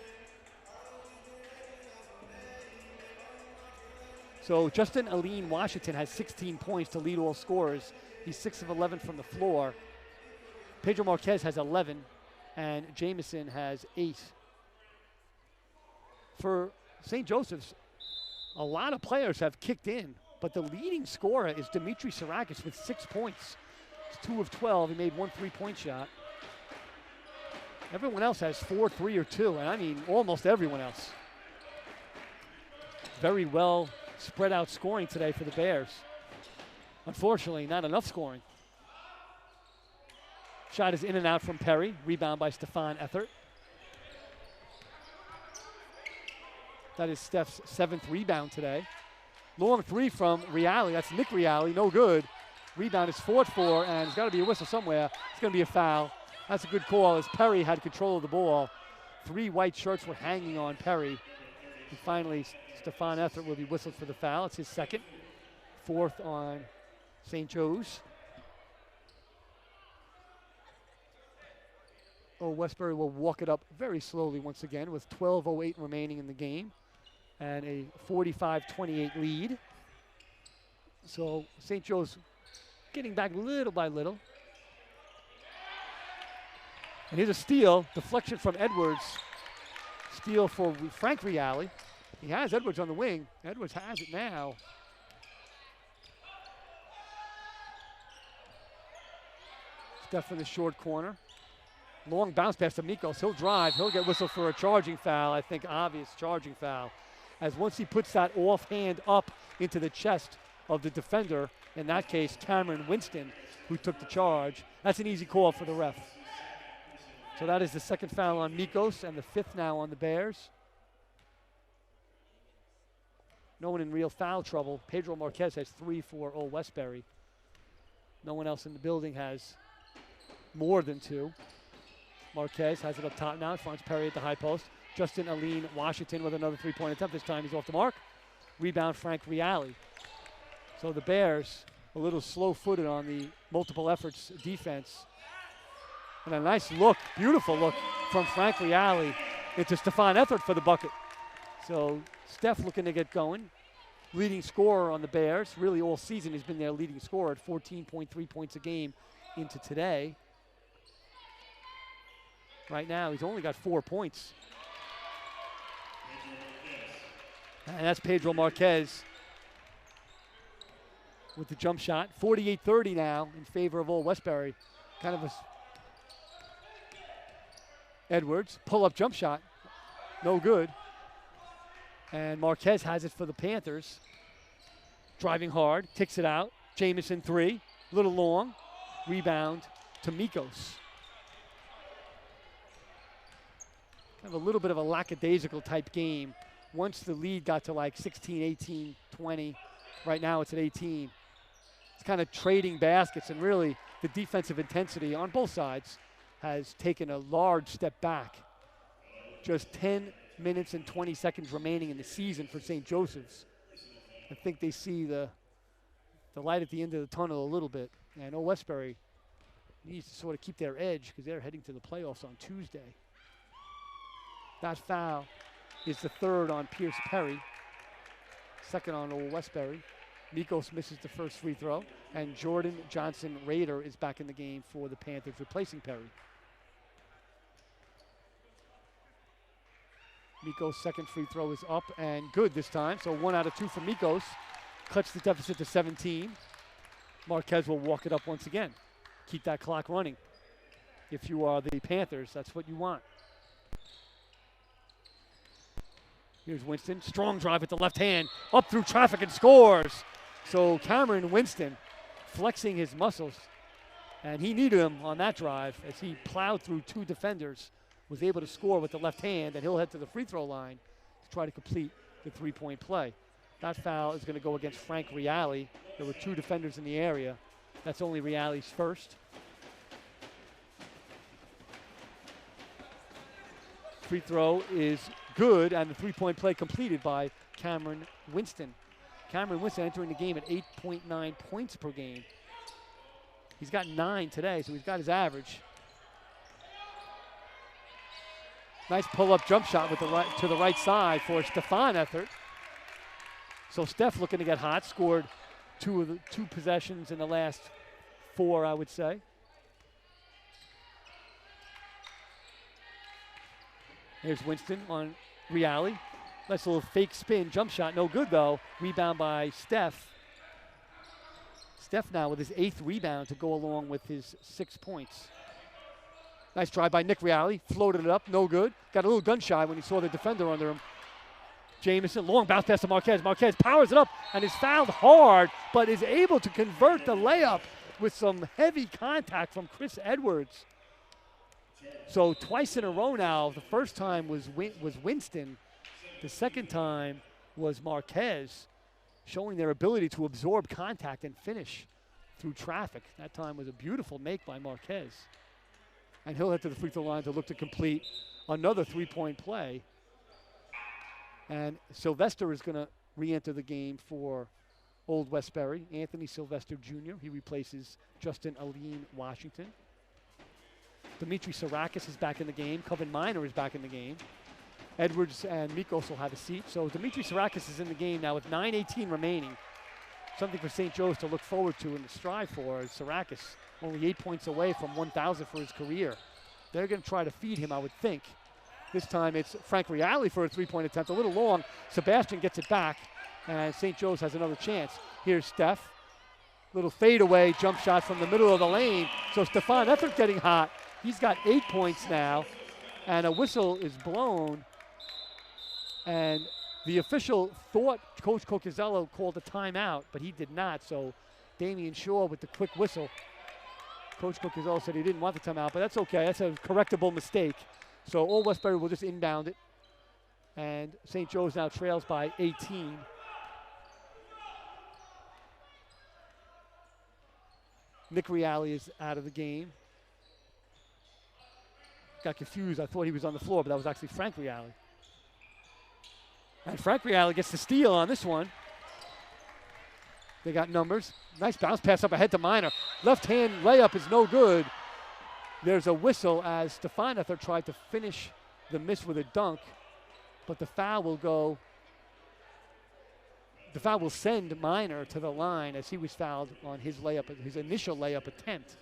So Justin Aline Washington has 16 points to lead all scorers. He's 6 of 11 from the floor. Pedro Marquez has 11, and Jamison has 8. For St. Joseph's, a lot of players have kicked in, but the leading scorer is Demetrius Sarakis with 6 points. He's 2 of 12. He made 1 3-point shot. Everyone else has 4, 3, or 2, and I mean almost everyone else. Very well spread out scoring today for the Bears. Unfortunately, not enough scoring. Shot is in and out from Perry. Rebound by Stefan Ethert. That is Steph's 7th rebound today. Long three from Reale. That's Nick Reale. No good. Rebound is fought for, and there's got to be a whistle somewhere. It's going to be a foul. That's a good call as Perry had control of the ball. 3 white shirts were hanging on Perry. And finally, Stefan Ethert will be whistled for the foul. It's his 2nd. 4th on St. Joe's. Old Westbury will walk it up very slowly once again with 12:08 remaining in the game and a 45-28 lead. So St. Joe's getting back little by little. And here's a steal, deflection from Edwards. Steal for Frank Reale. He has Edwards on the wing. Edwards has it now. Steph in the short corner. Long bounce pass to Mikos. He'll drive. He'll get whistled for a charging foul. I think obvious charging foul. As once he puts that offhand up into the chest of the defender, in that case, Cameron Winston, who took the charge, that's an easy call for the ref. So that is the 2nd foul on Mikos and the 5th now on the Bears. No one in real foul trouble. Pedro Marquez has 3 for Old Westbury. No one else in the building has more than 2. Marquez has it up top now, finds Perry at the high post. Justin Aline Washington with another 3-point attempt. This time he's off the mark. Rebound Frank Reale. So the Bears a little slow-footed on the multiple efforts defense. And a nice look, beautiful look from Frank Reale into Stefan Ethert for the bucket. So Steph looking to get going. Leading scorer on the Bears. Really all season he's been their leading scorer at 14.3 points a game into today. Right now, he's only got 4 points. And that's Pedro Marquez with the jump shot. 48-30 now in favor of Old Westbury. Kind of a Edwards, pull-up jump shot. No good. And Marquez has it for the Panthers. Driving hard, kicks it out. Jamison 3, a little long. Rebound to Mikos. Kind of a little bit of a lackadaisical type game. Once the lead got to like 16, 18, 20, right now it's at 18. It's kind of trading baskets, and really the defensive intensity on both sides has taken a large step back. Just 10 minutes and 20 seconds remaining in the season for St. Joseph's. I think they see the light at the end of the tunnel a little bit. And Old Westbury needs to sort of keep their edge because they're heading to the playoffs on Tuesday. That foul is the 3rd on Pierce Perry, 2nd on Old Westbury. Mikos misses the first free throw, and Jordan Johnson Rader is back in the game for the Panthers, replacing Perry. Mikos' 2nd free throw is up and good this time, so 1 out of 2 for Mikos. Cuts the deficit to 17. Marquez will walk it up once again. Keep that clock running. If you are the Panthers, that's what you want. Here's Winston, strong drive with the left hand, up through traffic and scores. So Cameron Winston flexing his muscles, and he needed him on that drive as he plowed through 2 defenders, was able to score with the left hand, and he'll head to the free throw line to try to complete the 3-point play. That foul is going to go against Frank Reale. There were 2 defenders in the area. That's only Reale's 1st. Free throw is good, and the 3-point play completed by Cameron Winston. Cameron Winston entering the game at 8.9 points per game. He's got 9 today, so he's got his average. Nice pull-up jump shot with to the right side for Stefan Ethert. So Steph looking to get hot, scored 2 possessions in the last 4, I would say. Here's Winston on Reale. Nice little fake spin jump shot, no good though. Rebound by Steph. Steph now with his 8th rebound to go along with his 6 points. Nice drive by Nick Reale, floated it up, no good. Got a little gun shy when he saw the defender under him. Jamison, long bounce pass to Marquez. Marquez powers it up and is fouled hard, but is able to convert the layup with some heavy contact from Chris Edwards. So twice in a row now. The first time was Winston. The second time was Marquez, showing their ability to absorb contact and finish through traffic. That time was a beautiful make by Marquez. And he'll head to the free throw line to look to complete another three-point play. And Sylvester is going to re-enter the game for Old Westbury. Anthony Sylvester Jr. He replaces Justin Aline Washington. Demetrius is back in the game. Coven Minor is back in the game. Edwards and Mikos will have a seat. So Demetrius is in the game now with 9:18 remaining. Something for St. Joe's to look forward to and to strive for. Sarakis only 8 points away from 1,000 for his career. They're going to try to feed him, I would think. This time it's Frank Reale for a three-point attempt. A little long. Sebastian gets it back, and St. Joe's has another chance. Here's Steph. Little fadeaway jump shot from the middle of the lane. So Stefan Ethert getting hot. He's got 8 points now, and a whistle is blown. And the official thought Coach Cocazello called a timeout, but he did not. So Damian Shaw with the quick whistle. Coach Cocazello said he didn't want the timeout, but that's okay. That's a correctable mistake. So Old Westbury will just inbound it. And St. Joe's now trails by 18. Nick Reale is out of the game. Got confused. I thought he was on the floor, but that was actually Frank Reale. And Frank Reale gets the steal on this one. They got numbers. Nice bounce pass up ahead to Minor. Left hand layup is no good. There's a whistle as Stefan Ethert tried to finish the miss with a dunk, but the foul will go. The foul will send Minor to the line as he was fouled on his layup, his initial layup attempt.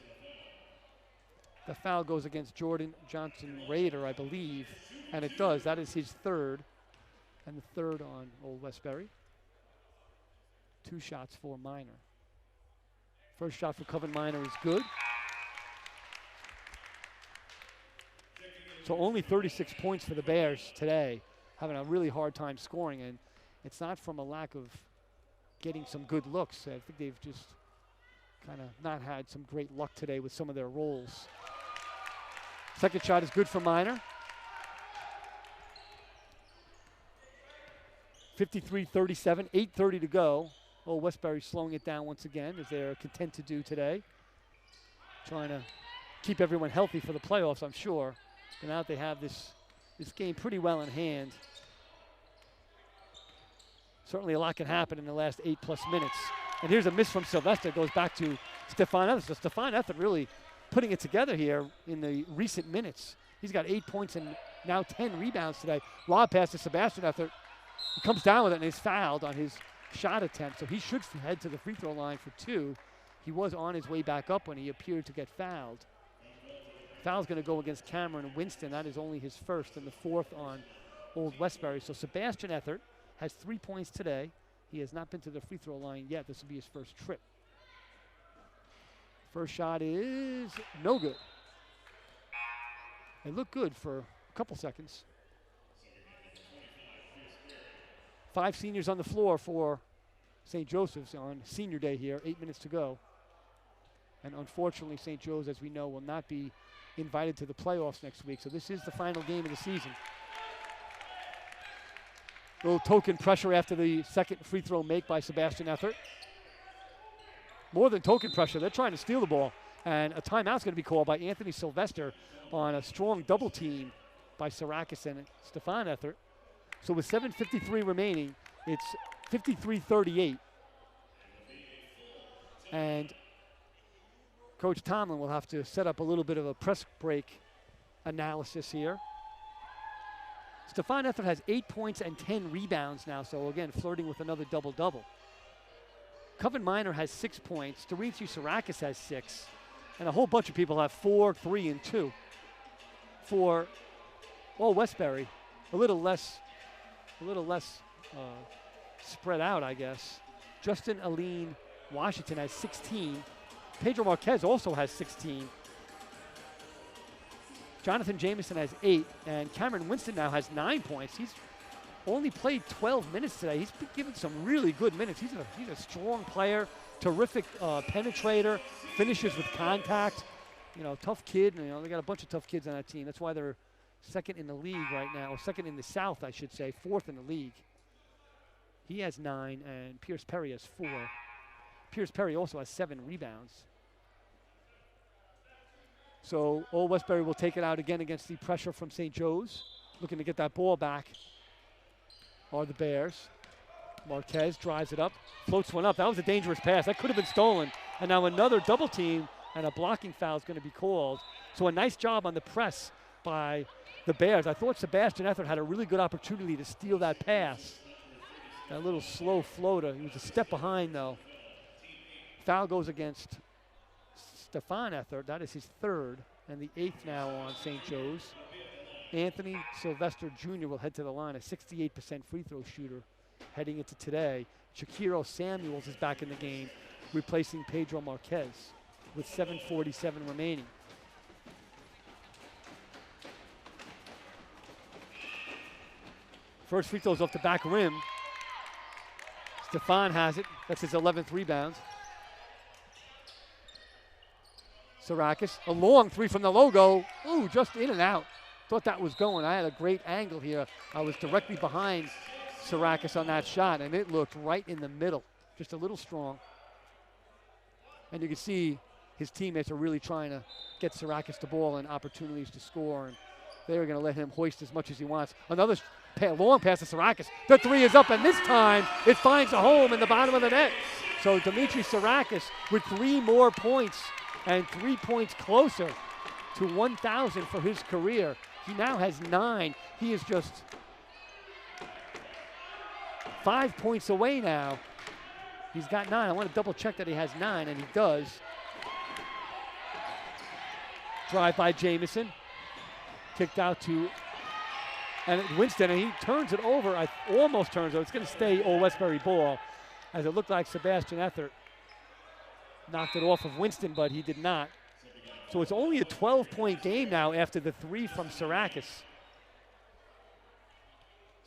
The foul goes against Jordan Johnson Rader, I believe, and it does. That is his third, and the third on Old Westbury. 2 shots for Minor. First shot for Coven Minor is good. So only 36 points for the Bears today, having a really hard time scoring, and it's not from a lack of getting some good looks. I think they've just kind of not had some great luck today with some of their rolls. Second shot is good for Minor. 53-37, 8:30 to go. Old Westbury slowing it down once again, as they're content to do today. Trying to keep everyone healthy for the playoffs, I'm sure. And now that they have this game pretty well in hand. Certainly a lot can happen in the last 8+ minutes. And here's a miss from Sylvester. It goes back to Stefan Ethert. So Stefan Ethert really putting it together here in the recent minutes. He's got 8 points and now 10 rebounds today. Lob pass to Sebastian Ethert. He comes down with it and is fouled on his shot attempt. So he should head to the free throw line for 2. He was on his way back up when he appeared to get fouled. Foul's going to go against Cameron Winston. That is only his first and the 4th on Old Westbury. So Sebastian Ethert has 3 points today. He has not been to the free throw line yet. This will be his first trip. First shot is no good. It looked good for a couple seconds. 5 seniors on the floor for St. Joseph's on senior day here. 8 minutes to go. And unfortunately, St. Joe's, as we know, will not be invited to the playoffs next week. So this is the final game of the season. A little token pressure after the second free throw make by Sebastian Ethert. More than token pressure, they're trying to steal the ball. And a timeout's going to be called by Anthony Sylvester on a strong double team by Sarakis and Stefan Ethert. So with 7:53 remaining, it's 53-38. And Coach Tomlin will have to set up a little bit of a press break analysis here. Stefan Ethert has 8 points and 10 rebounds now, so again, flirting with another double-double. Coven Minor has 6 points. Demetrius Sarakis has 6. And a whole bunch of people have 4, 3, and 2. For Old Westbury, a little less spread out, I guess. Justin Aline Washington has 16. Pedro Marquez also has 16. Jonathan Jameson has 8, and Cameron Winston now has 9 points. He's only played 12 minutes today. He's been given some really good minutes. He's a strong player. terrific penetrator, finishes with contact. You know, tough kid. You know, they got a bunch of tough kids on that team. That's why they're second in the league right now, or second in the South, I should say, fourth in the league. He has 9, and Pierce Perry has 4. Pierce Perry also has 7 rebounds. So Old Westbury will take it out again against the pressure from St. Joe's. Looking to get that ball back are the Bears. Marquez drives it up, floats one up. That was a dangerous pass. That could have been stolen. And now another double team and a blocking foul is going to be called. So a nice job on the press by the Bears. I thought Sebastian Ethert had a really good opportunity to steal that pass. That little slow floater. He was a step behind, though. Foul goes against Stefan Ethert. That is his 3rd, and the 8th now on St. Joe's. Anthony Sylvester Jr. will head to the line, a 68% free throw shooter heading into today. Shakiro Samuels is back in the game, replacing Pedro Marquez with 7:47 remaining. First free throw's off the back rim. Stefan has it. That's his 11th rebound. Sarakis, a long 3 from the logo. Ooh, just in and out. Thought that was going. I had a great angle here. I was directly behind Sarakis on that shot, and it looked right in the middle. Just a little strong. And you can see his teammates are really trying to get Sarakis the ball and opportunities to score, and they're going to let him hoist as much as he wants. Another long pass to Sarakis. The 3 is up, and this time it finds a home in the bottom of the net. So Demetrius Sarakis with 3 more points and 3 points closer to 1,000 for his career. He now has 9. He is just 5 points away now. He's got 9. I want to double check that he has 9, and he does. Drive by Jamison. Kicked out to Winston, and he turns it over. Almost turns it. It's going to stay Old Westbury ball, as it looked like Sebastian Ethert knocked it off of Winston, but he did not. So it's only a 12-point game now after the 3 from Sarakis.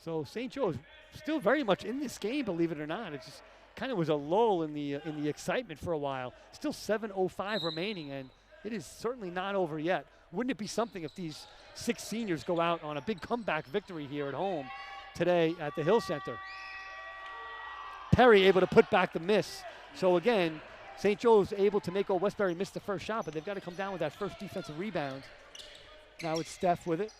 So St. Joe's still very much in this game, believe it or not. It just kind of was a lull in the excitement for a while. Still 7:05 remaining, and it is certainly not over yet. Wouldn't it be something if these 6 seniors go out on a big comeback victory here at home today at the Hill Center? Perry able to put back the miss. So again, St. Joe's able to make Old Westbury miss the first shot, but they've got to come down with that first defensive rebound. Now it's Steph with it.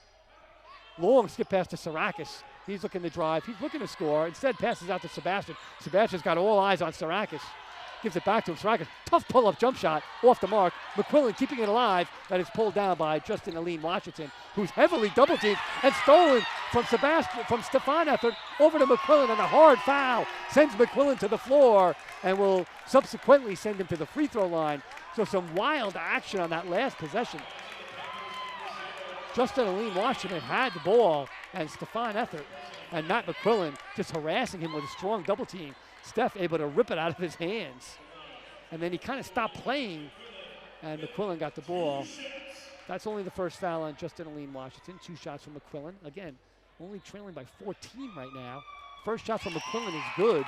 Long skip pass to Sarakis. He's looking to drive. He's looking to score. Instead, passes out to Sebastian. Sebastian's got all eyes on Sarakis. Gives it back to him. Sarakis, tough pull-up jump shot off the mark. McQuillan keeping it alive. That is pulled down by Justin Aline Washington, who's heavily double-teamed and stolen from Stefan Ethert over to McQuillan, and a hard foul sends McQuillan to the floor and will subsequently send him to the free throw line. So some wild action on that last possession. Justin Aline Washington had the ball, and Stefan Ethert and Matt McQuillan just harassing him with a strong double team. Steph able to rip it out of his hands. And then he kind of stopped playing, and McQuillan got the ball. That's only the first foul on Justin Aline Washington. 2 shots from McQuillan. Again, only trailing by 14 right now. First shot from McQuillan is good.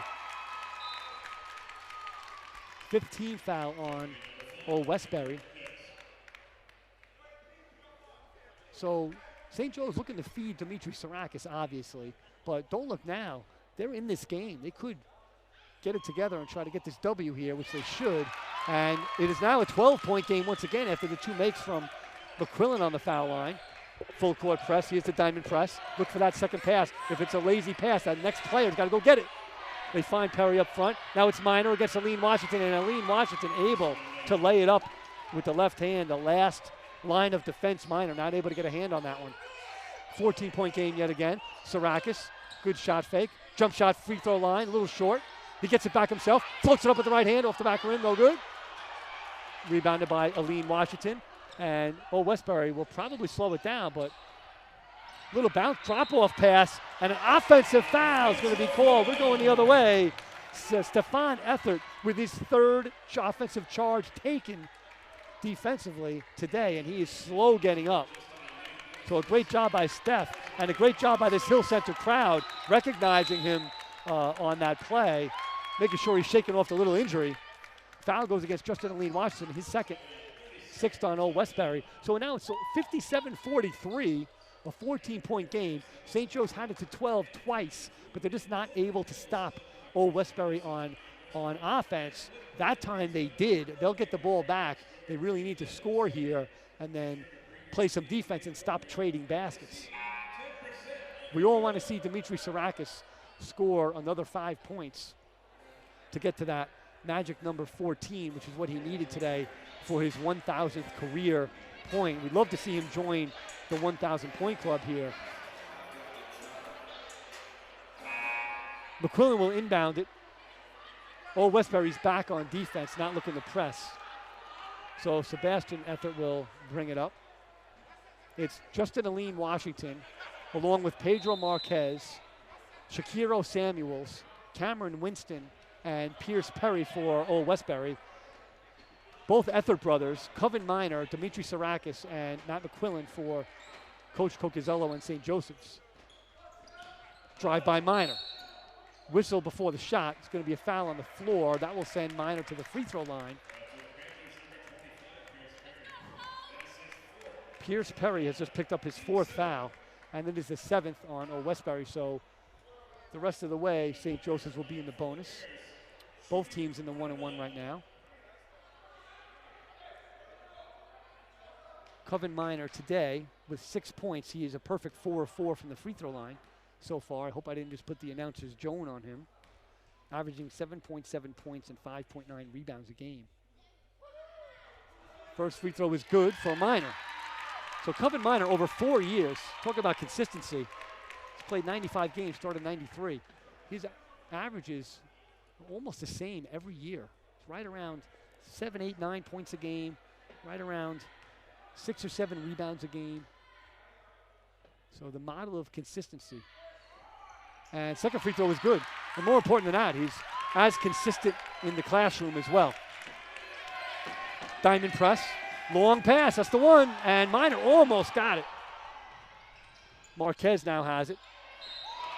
15 foul on Old Westbury. So St. Joe's looking to feed Demetrius Sarakis, obviously, but don't look now. They're in this game. They could get it together and try to get this W here, which they should. And it is now a 12-point game once again after the 2 makes from McQuillan on the foul line. Full court press. Here's the diamond press. Look for that second pass. If it's a lazy pass, that next player's got to go get it. They find Perry up front. Now it's Minor against Aline Washington, and Aline Washington able to lay it up with the left hand. The last line of defense, Minor not able to get a hand on that one. 14-point game yet again. Sarakis, good shot fake. Jump shot, free throw line, a little short. He gets it back himself, floats it up with the right hand off the back rim, no good. Rebounded by Aline Washington, and Old Westbury will probably slow it down, but little bounce, drop-off pass, and an offensive foul is going to be called. We're going the other way. Stefan Ethert with his 3rd offensive charge taken defensively today, and he is slow getting up. So a great job by Steph, and a great job by this Hill Center crowd recognizing him on that play, making sure he's shaking off the little injury. Foul goes against Justin Aline Washington, his second, sixth on Old Westbury. So now it's 57-43, a 14-point game. St. Joe's had it to 12 twice, but they're just not able to stop Old Westbury on offense. That time they did. They'll get the ball back. They really need to score here and then play some defense and stop trading baskets. We all want to see Demetrius score another 5 points to get to that magic number 14, which is what he needed today for his 1,000th career point. We'd love to see him join the 1,000-point club here. McQuillan will inbound it. Old Westbury's back on defense, not looking to press. So Sebastian Effort will bring it up. It's Justin Aline Washington, along with Pedro Marquez, Shakiro Samuels, Cameron Winston, and Pierce Perry for Old Westbury. Both Ethert brothers, Coven Minor, Dimitri Sarakis, and Matt McQuillan for Coach Cocazello and St. Joseph's. Drive by Minor. Whistle before the shot. It's going to be a foul on the floor. That will send Minor to the free throw line. Pierce Perry has just picked up his 4th foul, and it is the 7th on Old Westbury. So the rest of the way, St. Joseph's will be in the bonus. Both teams in the 1-1 right now. Coven Minor today with 6 points. He is a perfect 4 of 4 from the free throw line so far. I hope I didn't just put the announcer's Joan on him. Averaging 7.7 points and 5.9 rebounds a game. First free throw is good for Minor. So Coven Minor over 4 years. Talk about consistency. He's played 95 games, started 93. His averages are almost the same every year. It's right around 7, 8, 9 points a game, right around 6 or 7 rebounds a game. So the model of consistency. And second free throw is good. And more important than that, he's as consistent in the classroom as well. Diamond press, long pass, that's the one, and Minor almost got it. Marquez now has it.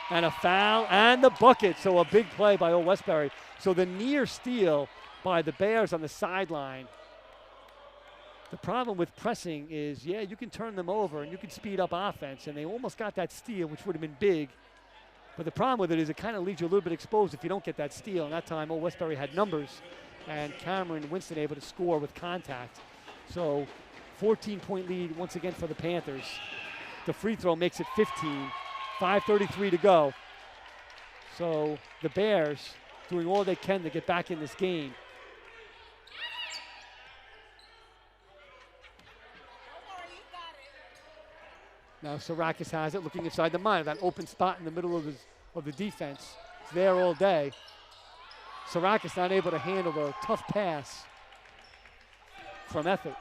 And a foul and the bucket, so a big play by Old Westbury. So the near steal by the Bears on the sideline. The problem with pressing is, yeah, you can turn them over and you can speed up offense, and they almost got that steal, which would have been big. But the problem with it is it kind of leaves you a little bit exposed if you don't get that steal. And that time, Old Westbury had numbers, and Cameron Winston able to score with contact. So 14-point lead once again for the Panthers. The free throw makes it 15. 5:33 to go. So the Bears doing all they can to get back in this game. Now Sarakis has it, looking inside the Minor. That open spot in the middle of the defense. It's there all day. Sarakis not able to handle the tough pass from Effort.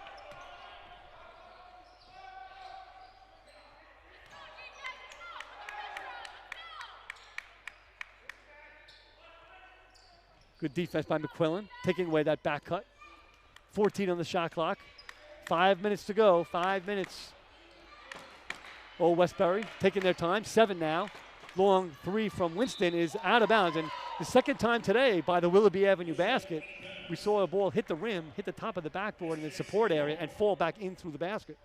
Good defense by McQuillan, taking away that back cut. 14 on the shot clock. 5 minutes to go, 5 minutes. Old Westbury taking their time, 7 now. Long three from Winston is out of bounds. And the second time today by the Willoughby Avenue basket, we saw a ball hit the rim, hit the top of the backboard in the support area, and fall back in through the basket.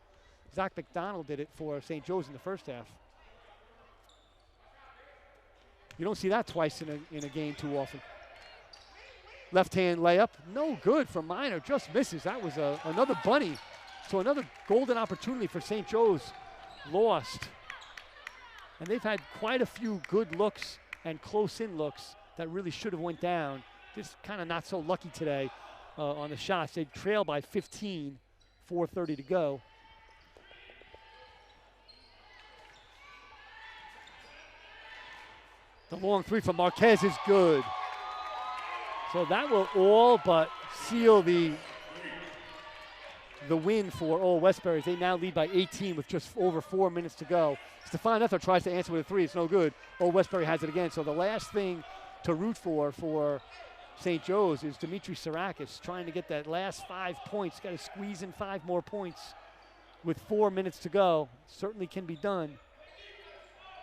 Zach McDonald did it for St. Joe's in the first half. You don't see that twice in a game too often. Left-hand layup, no good from Minor, just misses. That was another bunny. So another golden opportunity for St. Joe's lost. And they've had quite a few good looks and close-in looks that really should have went down. Just kind of not so lucky today on the shots. They trail by 15, 4:30 to go. The long three from Marquez is good. So that will all but seal the win for Old Westbury. They now lead by 18 with just over 4 minutes to go. Stefan Effort tries to answer with a three. It's no good. Old Westbury has it again. So the last thing to root for St. Joe's is Demetrius Sarakis trying to get that last 5 points. Got to squeeze in 5 more points with 4 minutes to go. Certainly can be done.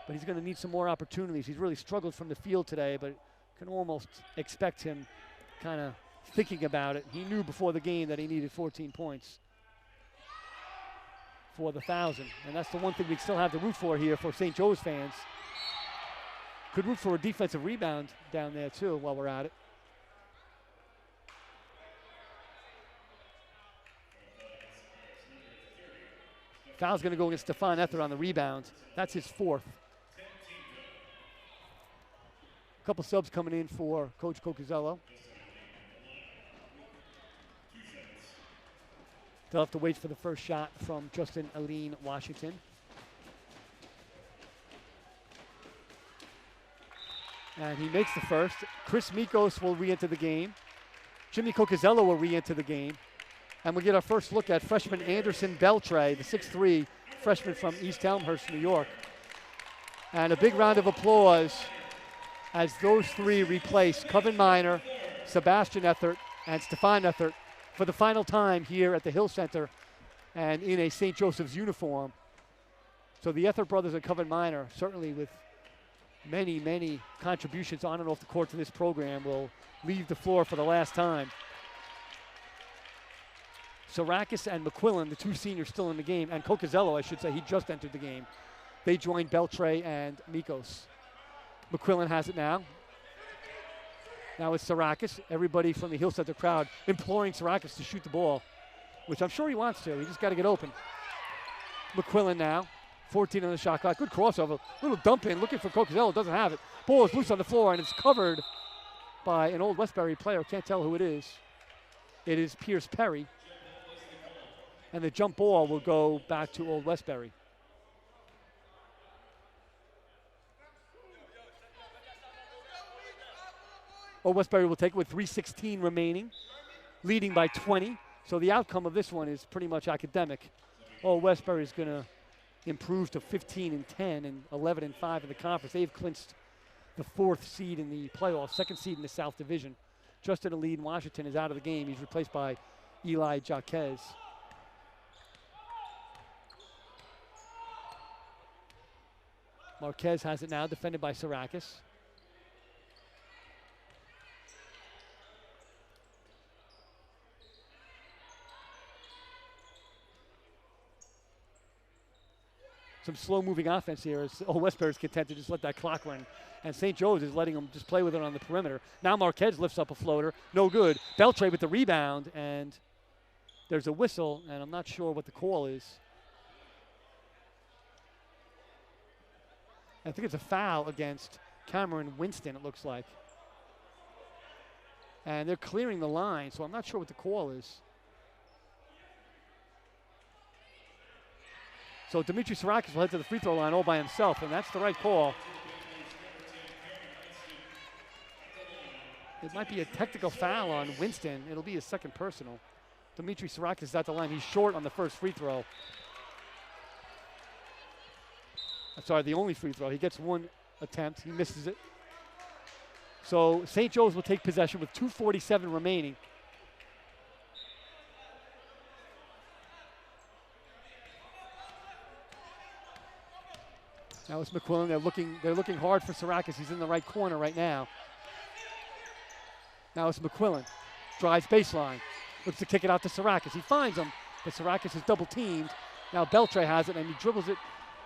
But he's going to need some more opportunities. He's really struggled from the field today, but can almost expect him kind of thinking about it. He knew before the game that he needed 14 points for the 1,000. And that's the one thing we still have to root for here for St. Joe's fans. Could root for a defensive rebound down there too while we're at it. Foul's going to go against Stefan Ether on the rebound. That's his 4th. A couple subs coming in for Coach Cocazello. They'll have to wait for the first shot from Justin Aline Washington. And he makes the first. Chris Mikos will re-enter the game. Jimmy Cocazello will re-enter the game. And we'll get our first look at freshman Anderson Beltray, the 6'3" freshman from East Elmhurst, New York. And a big round of applause as those three replace Coven Minor, Sebastian Ethert, and Stefan Ethert for the final time here at the Hill Center and in a St. Joseph's uniform. So the Ethert brothers and Coven Minor, certainly with many, many contributions on and off the court to this program, will leave the floor for the last time. Sarakis and McQuillan, the two seniors still in the game, and Cocazello, I should say, he just entered the game. They joined Beltray and Mikos. McQuillan has it now. Now it's Sarakis. Everybody from the Hill Center crowd imploring Sarakis to shoot the ball, which I'm sure he wants to. He just got to get open. McQuillan now, 14 on the shot clock. Good crossover. Little dump in, looking for Cocazello, doesn't have it. Ball is loose on the floor, and it's covered by an Old Westbury player. Can't tell who it is. It is Pierce Perry. And the jump ball will go back to Old Westbury. Old Westbury will take it with 3:16 remaining, leading by 20. So the outcome of this one is pretty much academic. Old Westbury is going to improve to 15-10 and 11-5 in the conference. They've clinched the 4th seed in the playoffs, 2nd seed in the South Division. Justin Aline Washington is out of the game. He's replaced by Eli Jaquez. Marquez has it now, defended by Sarakis. Some slow-moving offense here as Old Westbury is content to just let that clock run. And St. Joe's is letting them just play with it on the perimeter. Now Marquez lifts up a floater. No good. Beltray with the rebound, and there's a whistle, and I'm not sure what the call is. I think it's a foul against Cameron Winston, it looks like. And they're clearing the line, so I'm not sure what the call is. So Demetrius Sarakis will head to the free throw line all by himself, and that's the right call. It might be a technical foul on Winston. It'll be his 2nd personal. Demetrius Sarakis is at the line. He's short on the first free throw. I'm sorry, the only free throw. He gets one attempt. He misses it. So St. Joe's will take possession with 2:47 remaining. Now it's McQuillan. They're looking hard for Sarakis. He's in the right corner right now. Now it's McQuillan. Drives baseline. Looks to kick it out to Sarakis. He finds him, but Sarakis is double teamed. Now Beltray has it, and he dribbles it.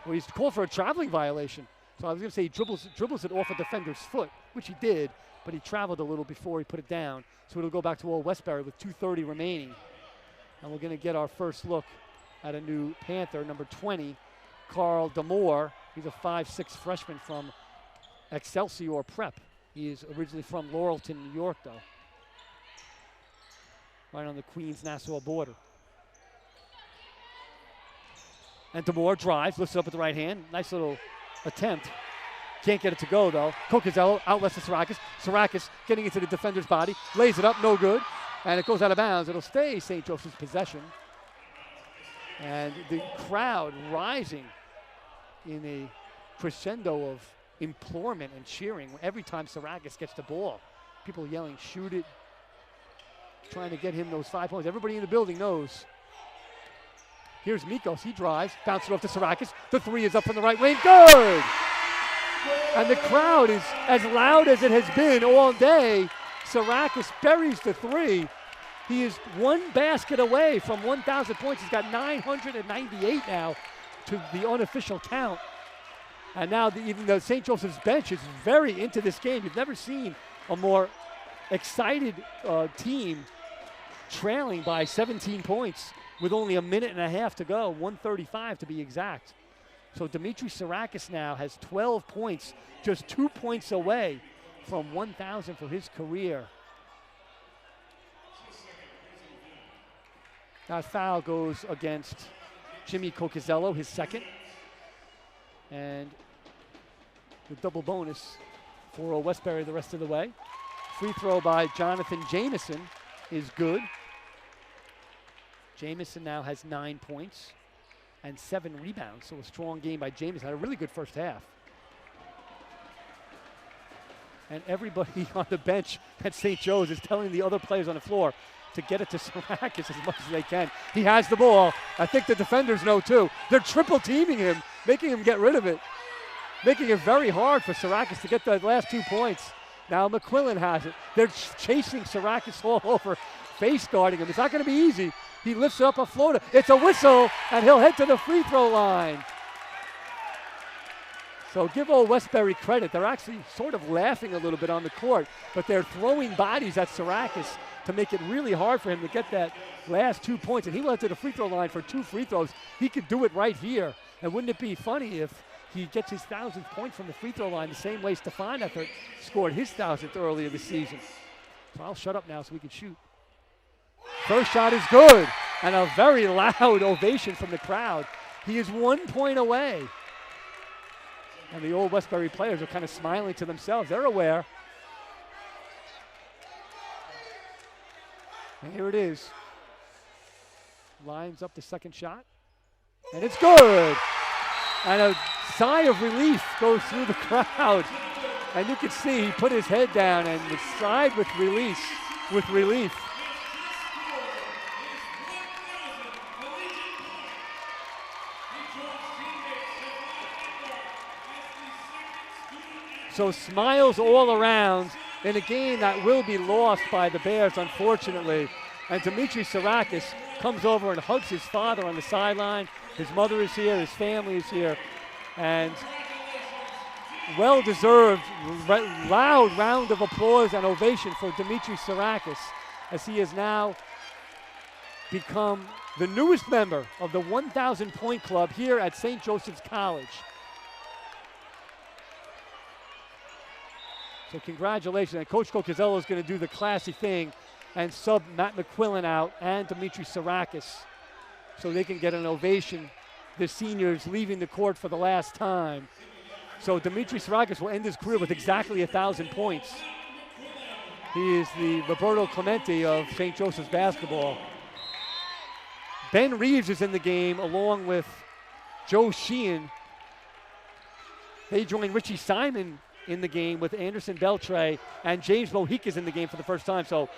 Well, he's called for a traveling violation. So I was going to say he dribbles it off a defender's foot, which he did, but he traveled a little before he put it down. So it'll go back to Old Westbury with 2:30 remaining. And we're going to get our first look at a new Panther, number 20, Carl Demore. He's a 5'6" freshman from Excelsior Prep. He is originally from Laurelton, New York, though. Right on the Queens-Nassau border. And Demore drives, lifts it up with the right hand. Nice little attempt. Can't get it to go, though. Cocazello outlets to Sarakis. Sarakis getting into the defender's body. Lays it up, no good. And it goes out of bounds. It'll stay St. Joseph's possession. And the crowd rising in a crescendo of implorement and cheering every time Sarakis gets the ball. People yelling, shoot it. Trying to get him those 5 points. Everybody in the building knows. Here's Mikos, he drives, bounces it off to Sarakis. The 3 is up from the right wing, good! And the crowd is as loud as it has been all day, Sarakis buries the three. He is one basket away from 1,000 points. He's got 998 now to the unofficial count. And now even though St. Joseph's bench is very into this game, you've never seen a more excited team trailing by 17 points with only a minute and a half to go, 1:35 to be exact. So Demetrius Sarakis now has 12 points, just 2 points away from 1,000 for his career. That foul goes against Jimmy Cocazello, his second. And the double bonus for Old Westbury the rest of the way. Free throw by Jonathan Jameson is good. Jameson now has 9 points and 7 rebounds, so a strong game by Jameson. Had a really good first half. And everybody on the bench at St. Joe's is telling the other players on the floor to get it to Sarakis as much as they can. He has the ball. I think the defenders know too. They're triple teaming him, making him get rid of it, making it very hard for Sarakis to get the last 2 points. Now McQuillan has it. They're chasing Sarakis all over, face guarding him. It's not going to be easy. He lifts up a floater. It's a whistle, and he'll head to the free throw line. So give Old Westbury credit. They're actually sort of laughing a little bit on the court, but they're throwing bodies at Sarakis to make it really hard for him to get that last 2 points. And he went to the free throw line for 2 free throws. He could do it right here. And wouldn't it be funny if he gets his 1,000th point from the free throw line the same way Stefan Effort scored his 1,000th earlier this season. So I'll shut up now so we can shoot. First shot is good, and a very loud ovation from the crowd. He is 1 point away. And the Old Westbury players are kind of smiling to themselves. They're aware. And here it is. Lines up the second shot, and it's good. And a sigh of relief goes through the crowd. And you can see he put his head down and sighed with relief. So smiles all around in a game that will be lost by the Bears, unfortunately. And Demetrius Sarakis comes over and hugs his father on the sideline. His mother is here, his family is here. And well-deserved, loud round of applause and ovation for Demetrius Sarakis, as he has now become the newest member of the 1,000 point club here at St. Joseph's College. So congratulations, and Coach Cocazello is going to do the classy thing and sub Matt McQuillan out and Demetrius Sarakis so they can get an ovation. The seniors leaving the court for the last time. So Demetrius Sarakis will end his career with exactly 1,000 points. He is the Roberto Clemente of St. Joseph's basketball. Ben Reeves is in the game along with Joe Sheehan. They join Richie Simon in the game with Anderson Beltre, and James Mojica is in the game for the first time. So a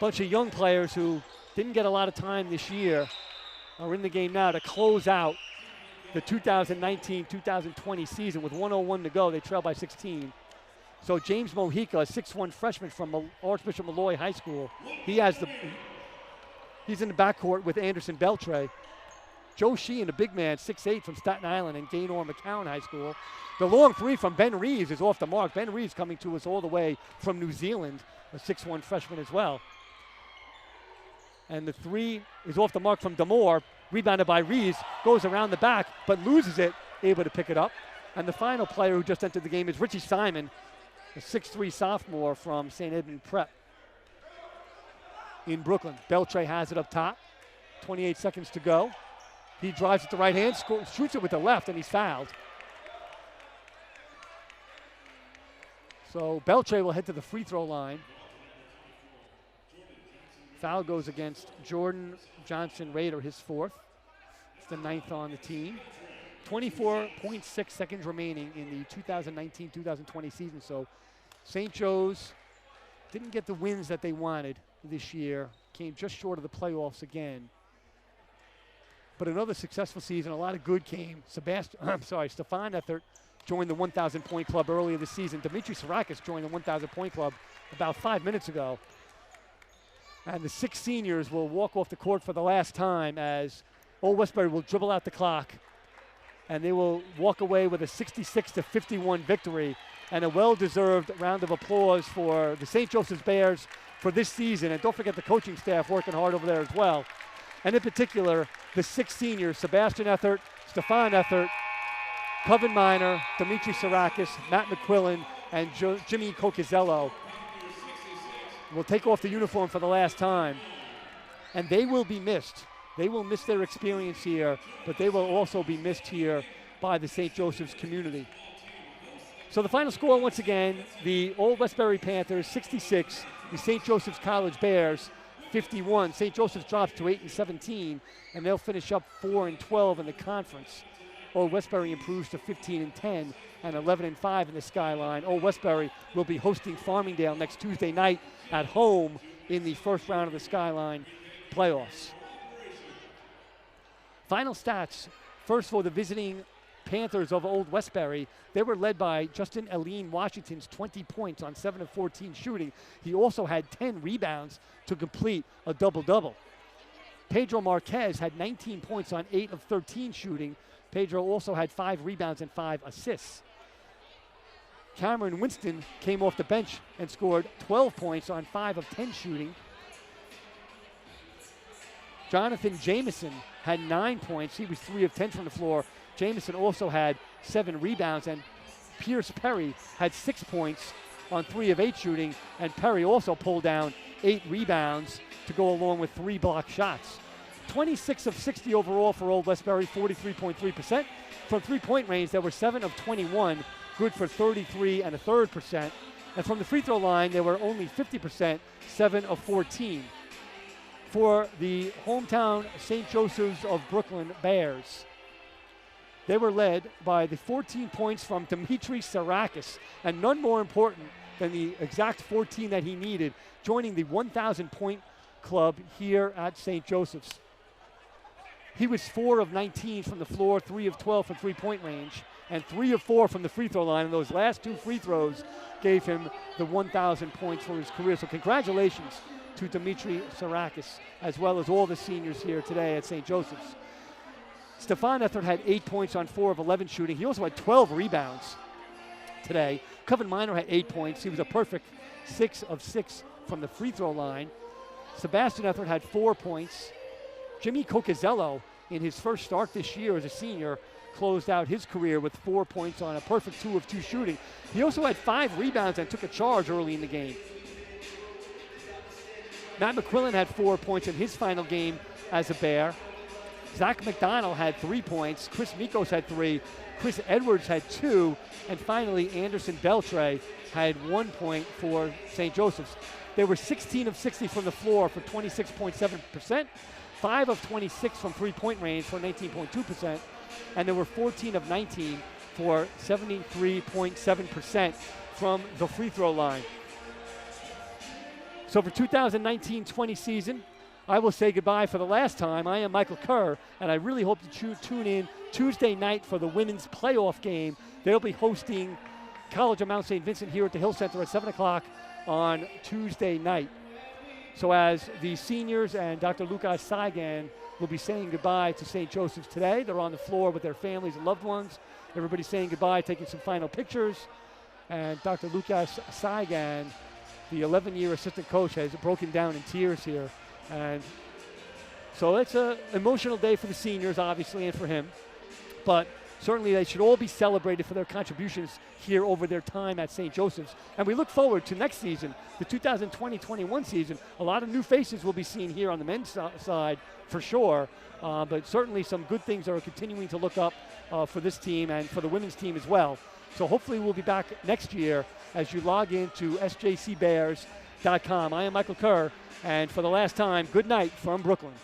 bunch of young players who didn't get a lot of time this year are in the game now to close out the 2019-2020 season with 1:01 to go. They trail by 16. So James Mojica, a 6'1" freshman from Archbishop Malloy High School, he's in the backcourt with Anderson Beltre. Joe Sheehan, a big man, 6'8" from Staten Island and Gaynor McCowan High School. The long three from Ben Reeves is off the mark. Ben Reeves coming to us all the way from New Zealand, a 6'1" freshman as well. And the three is off the mark from Damore, rebounded by Reeves, goes around the back, but loses it, able to pick it up. And the final player who just entered the game is Richie Simon, a 6'3" sophomore from St. Edmund Prep in Brooklyn. Beltre has it up top, 28 seconds to go. He drives it to right hand, shoots it with the left, and he's fouled. So Beltre will head to the free throw line. Foul goes against Jordan Johnson Rader, his fourth. It's the 9th on the team. 24.6 seconds remaining in the 2019-2020 season. So St. Joe's didn't get the wins that they wanted this year. Came just short of the playoffs again. But another successful season, a lot of good came. Stefan Effort joined the 1,000-point club earlier this season. Demetrius joined the 1,000-point club about 5 minutes ago. And the 6 seniors will walk off the court for the last time as Old Westbury will dribble out the clock. And they will walk away with a 66-51 victory and a well-deserved round of applause for the St. Joseph's Bears for this season. And don't forget the coaching staff working hard over there as well. And in particular, the 6 seniors, Sebastian Ethert, Stefan Ethert, Coven Minor, Demetrius Sarakis, Matt McQuillan, and Jimmy Cocazello will take off the uniform for the last time. And they will be missed. They will miss their experience here, but they will also be missed here by the St. Joseph's community. So the final score, once again, the Old Westbury Panthers 66, the St. Joseph's College Bears 51. St. Joseph's drops to 8-17, and they'll finish up 4-12 in the conference. Old Westbury improves to 15-10 and 11-5 in the Skyline. Old Westbury will be hosting Farmingdale next Tuesday night at home in the first round of the Skyline playoffs. Final stats. First for the visiting Panthers of Old Westbury. They were led by Justin Aline Washington's 20 points on 7 of 14 shooting. He also had 10 rebounds to complete a double-double. Pedro Marquez had 19 points on 8 of 13 shooting. Pedro also had 5 rebounds and 5 assists. Cameron Winston came off the bench and scored 12 points on 5 of 10 shooting. Jonathan Jameson had 9 points. He was 3 of 10 from the floor. Jameson also had 7 rebounds, and Pierce Perry had 6 points on 3 of 8 shooting, and Perry also pulled down 8 rebounds to go along with 3 block shots. 26 of 60 overall for Old Westbury, 43.3%. From three-point range, there were 7 of 21, good for 33.3%. And from the free throw line, they were only 50%, 7 of 14. For the hometown St. Joseph's of Brooklyn Bears, they were led by the 14 points from Demetrius Sarakis, and none more important than the exact 14 that he needed, joining the 1,000-point club here at St. Joseph's. He was 4 of 19 from the floor, 3 of 12 from three-point range, and 3 of 4 from the free throw line. And those last 2 free throws gave him the 1,000 points for his career. So congratulations to Demetrius Sarakis, as well as all the seniors here today at St. Joseph's. Stefan Ethert had 8 points on 4 of 11 shooting. He also had 12 rebounds today. Coven Minor had 8 points. He was a perfect 6 of 6 from the free throw line. Sebastian Ethert had 4 points. Jimmy Cocazello, in his first start this year as a senior, closed out his career with 4 points on a perfect 2 of 2 shooting. He also had 5 rebounds and took a charge early in the game. Matt McQuillan had 4 points in his final game as a Bear. Zach McDonald had 3 points. Chris Mikos had 3. Chris Edwards had 2. And finally, Anderson Beltre had 1 point for St. Joseph's. They were 16 of 60 from the floor for 26.7%. 5 of 26 from three-point range for 19.2%. And they were 14 of 19 for 73.7% from the free throw line. So for 2019-20 season, I will say goodbye for the last time. I am Michael Kerr, and I really hope to tune in Tuesday night for the women's playoff game. They'll be hosting College of Mount St. Vincent here at the Hill Center at 7 o'clock on Tuesday night. So as the seniors and Dr. Lucas Saigan will be saying goodbye to St. Joseph's today, they're on the floor with their families and loved ones. Everybody's saying goodbye, taking some final pictures. And Dr. Lucas Saigan, the 11-year assistant coach, has broken down in tears here. And so it's an emotional day for the seniors, obviously, and for him. But certainly they should all be celebrated for their contributions here over their time at St. Joseph's. And we look forward to next season, the 2020-21 season. A lot of new faces will be seen here on the men's side for sure. But certainly some good things are continuing to look up for this team and for the women's team as well. So hopefully we'll be back next year as you log into sjcbears.com. I am Michael Kerr, and for the last time, good night from Brooklyn.